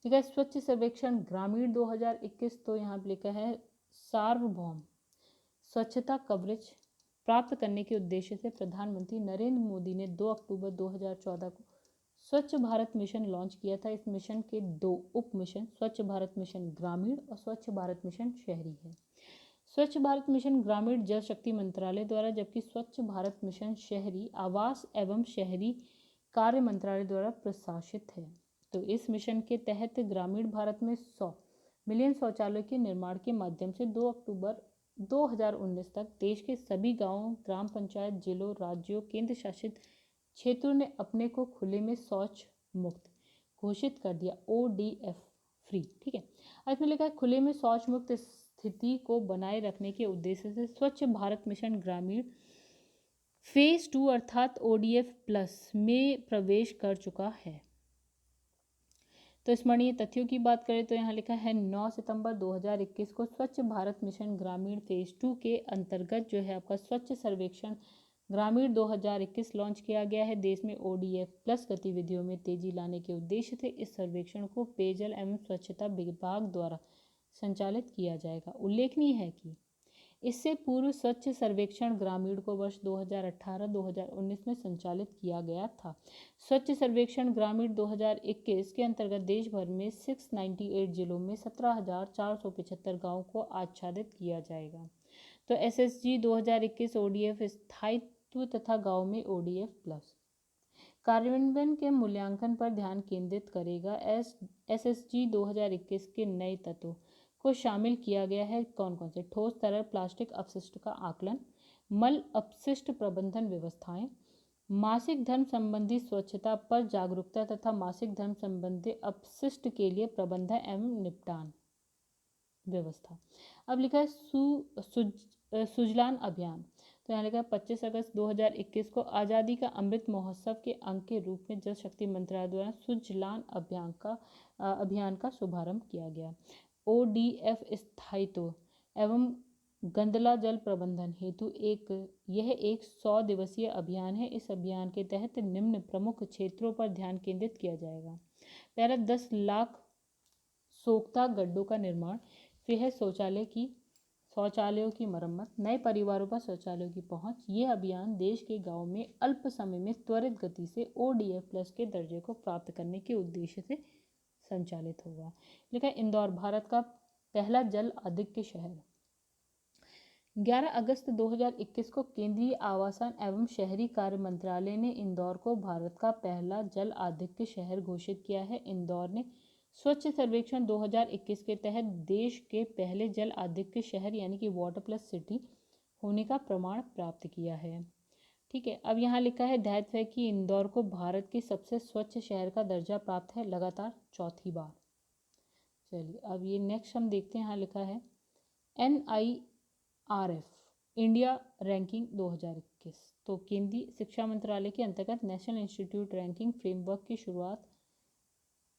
ठीक है, स्वच्छ सर्वेक्षण ग्रामीण 2021, तो यहाँ पे लिखा है सार्वभौम स्वच्छता कवरेज प्राप्त करने के उद्देश्य से प्रधानमंत्री नरेंद्र मोदी ने 2 अक्टूबर 2014 को स्वच्छ भारत मिशन लॉन्च किया था। इस मिशन के 2 उप मिशन स्वच्छ भारत मिशन ग्रामीण और स्वच्छ भारत मिशन शहरी है। स्वच्छ भारत मिशन ग्रामीण जल शक्ति मंत्रालय द्वारा, जबकि स्वच्छ भारत मिशन शहरी आवास एवं शहरी कार्य मंत्रालय द्वारा प्रशासित है। तो इस मिशन के तहत ग्रामीण भारत में 100 मिलियन शौचालयों के निर्माण के माध्यम से 2 अक्टूबर 2019 तक देश के सभी गांवों, ग्राम पंचायत, जिलों, राज्यों, केंद्र शासित क्षेत्रों ने अपने को खुले में शौच मुक्त घोषित कर दिया, ODF फ्री। ठीक है, इसमें लिखा है खुले में शौच मुक्त स्थिति को बनाए रखने के उद्देश्य से स्वच्छ भारत मिशन ग्रामीण फेज 2 अर्थात ODF प्लस में प्रवेश कर चुका है। तो स्मरणीय तथ्यों की बात करें तो यहाँ लिखा है 9 सितंबर 2021 को स्वच्छ भारत मिशन ग्रामीण फेज 2 के अंतर्गत जो है आपका स्वच्छ सर्वेक्षण ग्रामीण 2021 लॉन्च किया गया है। देश में ODF प्लस गतिविधियों में तेजी लाने के उद्देश्य से इस सर्वेक्षण को पेयजल एवं स्वच्छता विभाग द्वारा संचालित किया जाएगा। उल्लेखनीय है कि इससे पूर्व स्वच्छ सर्वेक्षण ग्रामीण को वर्ष 2018-2019 में संचालित किया गया था। स्वच्छ सर्वेक्षण ग्रामीण 2021 के अंतर्गत देश भर में 698 जिलों में 17,475 गाँवों को आच्छादित किया जाएगा। तो SSG 2021 ODF स्थायित्व तथा गाँव में ODF प्लस कार्यान्वयन के मूल्यांकन पर ध्यान केंद्रित करेगा। SSG 2021 के नए तत्वों को शामिल किया गया है। कौन कौन से? ठोस तरल प्लास्टिक अपशिष्ट का आकलन, मल अपशिष्ट प्रबंधन व्यवस्थाएं, मासिक धर्म संबंधी स्वच्छता पर जागरूकता तथा मासिक धर्म संबंधी अपशिष्ट के लिए प्रबंधन एवं निपटान व्यवस्था। अब लिखा है सुजलान अभियान, तो यहाँ लिखा है 25 अगस्त 2021 को आज़ादी का अमृत महोत्सव के अंग के रूप में जल शक्ति मंत्रालय द्वारा सुजलान अभियान का शुभारंभ किया गया। ODF स्थायित्व एवं गंदला जल प्रबंधन हेतु यह एक 100 दिवसीय अभियान है। इस अभियान के तहत निम्न प्रमुख क्षेत्रों पर ध्यान केंद्रित किया जाएगा। पहला 10 लाख सोख्ता गड्ढों का निर्माण, फिर है शौचालयों की मरम्मत, नए परिवारों पर शौचालयों की पहुंच। ये अभियान देश के गांव में अल्प समय में त्वरित गति से ODF प्लस के दर्जे को प्राप्त करने के उद्देश्य से संचालित होगा। लिखा है इंदौर भारत का पहला जल आधिक्य शहर। 11 अगस्त 2021 को केंद्रीय आवासन एवं शहरी कार्य मंत्रालय ने इंदौर को भारत का पहला जल आधिक्य शहर घोषित किया है। इंदौर ने स्वच्छ सर्वेक्षण 2021 के तहत देश के पहले जल आधिक्य शहर यानी कि वाटर प्लस सिटी होने का प्रमाण प्राप्त किया है। ठीक है, अब यहाँ लिखा है ध्यातव्य है कि इंदौर को भारत के सबसे स्वच्छ शहर का दर्जा प्राप्त है लगातार चौथी बार। चलिए अब ये नेक्स्ट हम देखते हैं। यहाँ लिखा है NIRF इंडिया रैंकिंग 2021, तो केंद्रीय शिक्षा मंत्रालय के अंतर्गत नेशनल इंस्टीट्यूट रैंकिंग फ्रेमवर्क की शुरुआत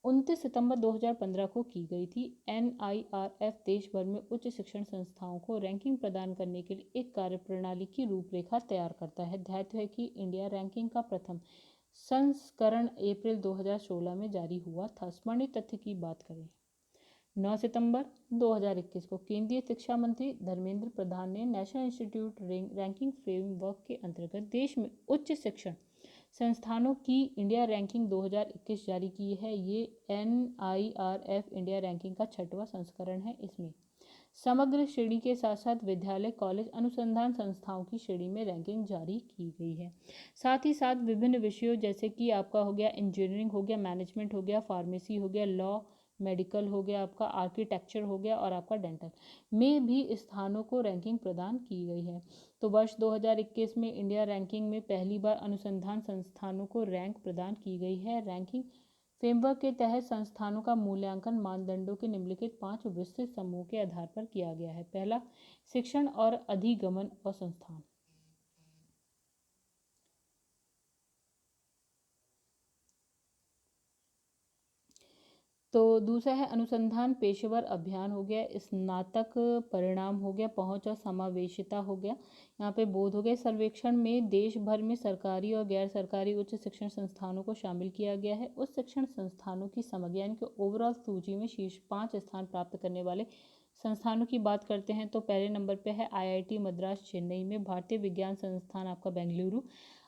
29 सितंबर 2015 को की गई थी। NIRF देश भर में उच्च शिक्षण संस्थाओं को रैंकिंग प्रदान करने के लिए एक कार्यप्रणाली की रूपरेखा तैयार करता है। ध्यातव्य है कि इंडिया रैंकिंग का प्रथम संस्करण अप्रैल 2016 में जारी हुआ था। स्मरणीय तथ्य की बात करें 9 सितंबर 2021 को केंद्रीय शिक्षा मंत्री धर्मेंद्र प्रधान ने नेशनल इंस्टीट्यूट रैंकिंग फ्रेमवर्क के अंतर्गत देश में उच्च शिक्षण संस्थानों की इंडिया रैंकिंग 2021 जारी की है। ये NIRF इंडिया रैंकिंग का 6वां संस्करण है। इसमें समग्र श्रेणी के साथ साथ विद्यालय, कॉलेज, अनुसंधान संस्थाओं की श्रेणी में रैंकिंग जारी की गई है। साथ ही साथ विभिन्न विषयों जैसे कि आपका हो गया इंजीनियरिंग, हो गया मैनेजमेंट, हो गया फार्मेसी, हो गया लॉ, मेडिकल हो गया आपका, आर्किटेक्चर हो गया और आपका डेंटल में भी स्थानों को रैंकिंग प्रदान की गई है। तो वर्ष 2021 में इंडिया रैंकिंग में पहली बार अनुसंधान संस्थानों को रैंक प्रदान की गई है। रैंकिंग फ्रेमवर्क के तहत संस्थानों का मूल्यांकन मानदंडों के निम्नलिखित 5 विस्तृत समूह के आधार पर किया गया है। पहला, शिक्षण और अधिगमन और संस्थान। तो दूसरा है अनुसंधान पेशेवर अभियान हो गया, स्नातक परिणाम हो गया, पहुंच और समावेशिता हो गया, यहाँ पे बोध हो गया। सर्वेक्षण में देश भर में सरकारी और गैर सरकारी उच्च शिक्षण संस्थानों को शामिल किया गया है। उच्च शिक्षण संस्थानों की समग्र यानी कि ओवरऑल सूची में शीर्ष 5 स्थान प्राप्त करने वाले संस्थानों की बात करते हैं तो पहले नंबर पे है आईआईटी मद्रास चेन्नई में, भारतीय विज्ञान संस्थान आपका बेंगलुरु,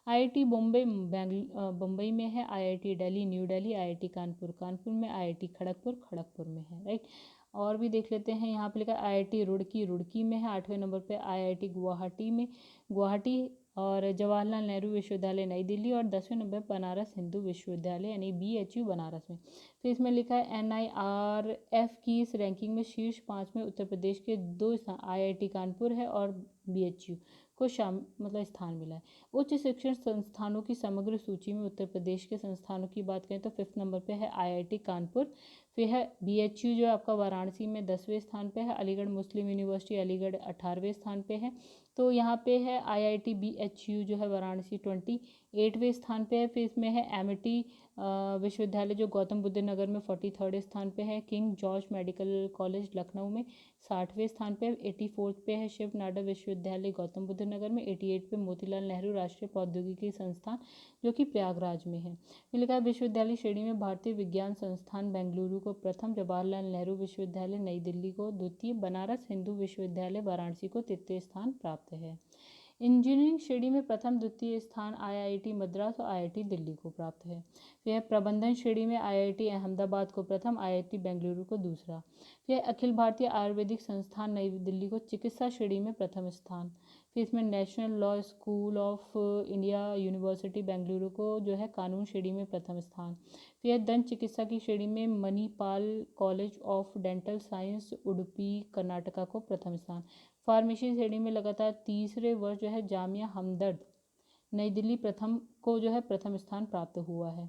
आईआईटी बॉम्बे बम्बई में है, IIT Delhi new Delhi, IIT Kanpur Kanpur में, आईआईटी खड़गपुर खड़गपुर में है, राइट। और भी देख लेते हैं, यहाँ पे लिखा आईआईटी रुड़की रुड़की में है। 8वें नंबर पे आईआईटी गुवाहाटी में गुवाहाटी, और जवाहरलाल नेहरू विश्वविद्यालय नई दिल्ली, और 10वें नंबर बनारस हिंदू विश्वविद्यालय यानी बीएचयू बनारस में। फिर इसमें लिखा है एनआईआरएफ की इस रैंकिंग में शीर्ष 5 में उत्तर प्रदेश के 2 स्थान आईआईटी कानपुर है और बीएचयू को स्थान मिला है। उच्च शिक्षण संस्थानों की समग्र सूची में उत्तर प्रदेश के संस्थानों की बात करें तो 5th नंबर पे है आईआईटी कानपुर, फिर है बीएचयू जो आपका वाराणसी में 10वें स्थान पे है, अलीगढ़ मुस्लिम यूनिवर्सिटी अलीगढ़ 18वें स्थान पे है। तो यहाँ पे है आईआईटी बीएचयू जो है वाराणसी 28वें स्थान पे है। फिर इसमें है एमिटी विश्वविद्यालय जो गौतम बुद्ध नगर में 43rd स्थान पे है, king George medical college Lucknow में 60वें स्थान पे, 84 पे है शिव नाडा विश्वविद्यालय गौतम बुद्ध नगर में, 88 पे मोतीलाल नेहरू राष्ट्रीय प्रौद्योगिकी संस्थान जो कि प्रयागराज में है। फिर लिखा है विश्वविद्यालय श्रेणी में भारतीय विज्ञान संस्थान बेंगलुरु को प्रथम, जवाहरलाल नेहरू विश्वविद्यालय नई दिल्ली को द्वितीय, बनारस हिंदू विश्वविद्यालय वाराणसी को तृतीय स्थान प्राप्त है। इंजीनियरिंग श्रेणी में प्रथम द्वितीय स्थान आईआईटी मद्रास और आईआईटी दिल्ली को प्राप्त है। फिर प्रबंधन श्रेणी में आईआईटी अहमदाबाद को प्रथम, आईआईटी बेंगलुरु को दूसरा। फिर अखिल भारतीय आयुर्वेदिक संस्थान नई दिल्ली को चिकित्सा श्रेणी में प्रथम स्थान। फिर इसमें national law school of India university Bengaluru को जो है कानून श्रेणी में प्रथम स्थान। फिर दंत चिकित्सा की श्रेणी में Manipal college of dental science Udupi Karnataka को प्रथम स्थान। फार्मेसी श्रेणी में लगातार तीसरे वर्ष जो है जामिया हमदर्द नई दिल्ली प्रथम स्थान प्राप्त हुआ है।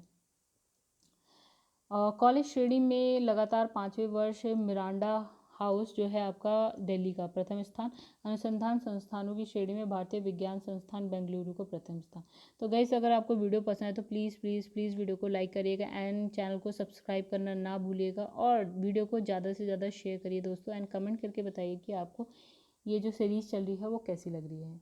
कॉलेज श्रेणी में लगातार 5वें वर्ष मिरांडा हाउस जो है आपका दिल्ली का प्रथम स्थान। अनुसंधान संस्थानों की श्रेणी में भारतीय विज्ञान संस्थान बेंगलुरु को प्रथम स्थान। तो गाइस अगर आपको वीडियो पसंद है तो प्लीज़ प्लीज़ प्लीज़ वीडियो को लाइक करिएगा एंड चैनल को सब्सक्राइब करना ना भूलिएगा, और वीडियो को ज़्यादा से ज़्यादा शेयर करिए दोस्तों, एंड कमेंट करके बताइए कि आपको ये जो सीरीज़ चल रही है वो कैसी लग रही है।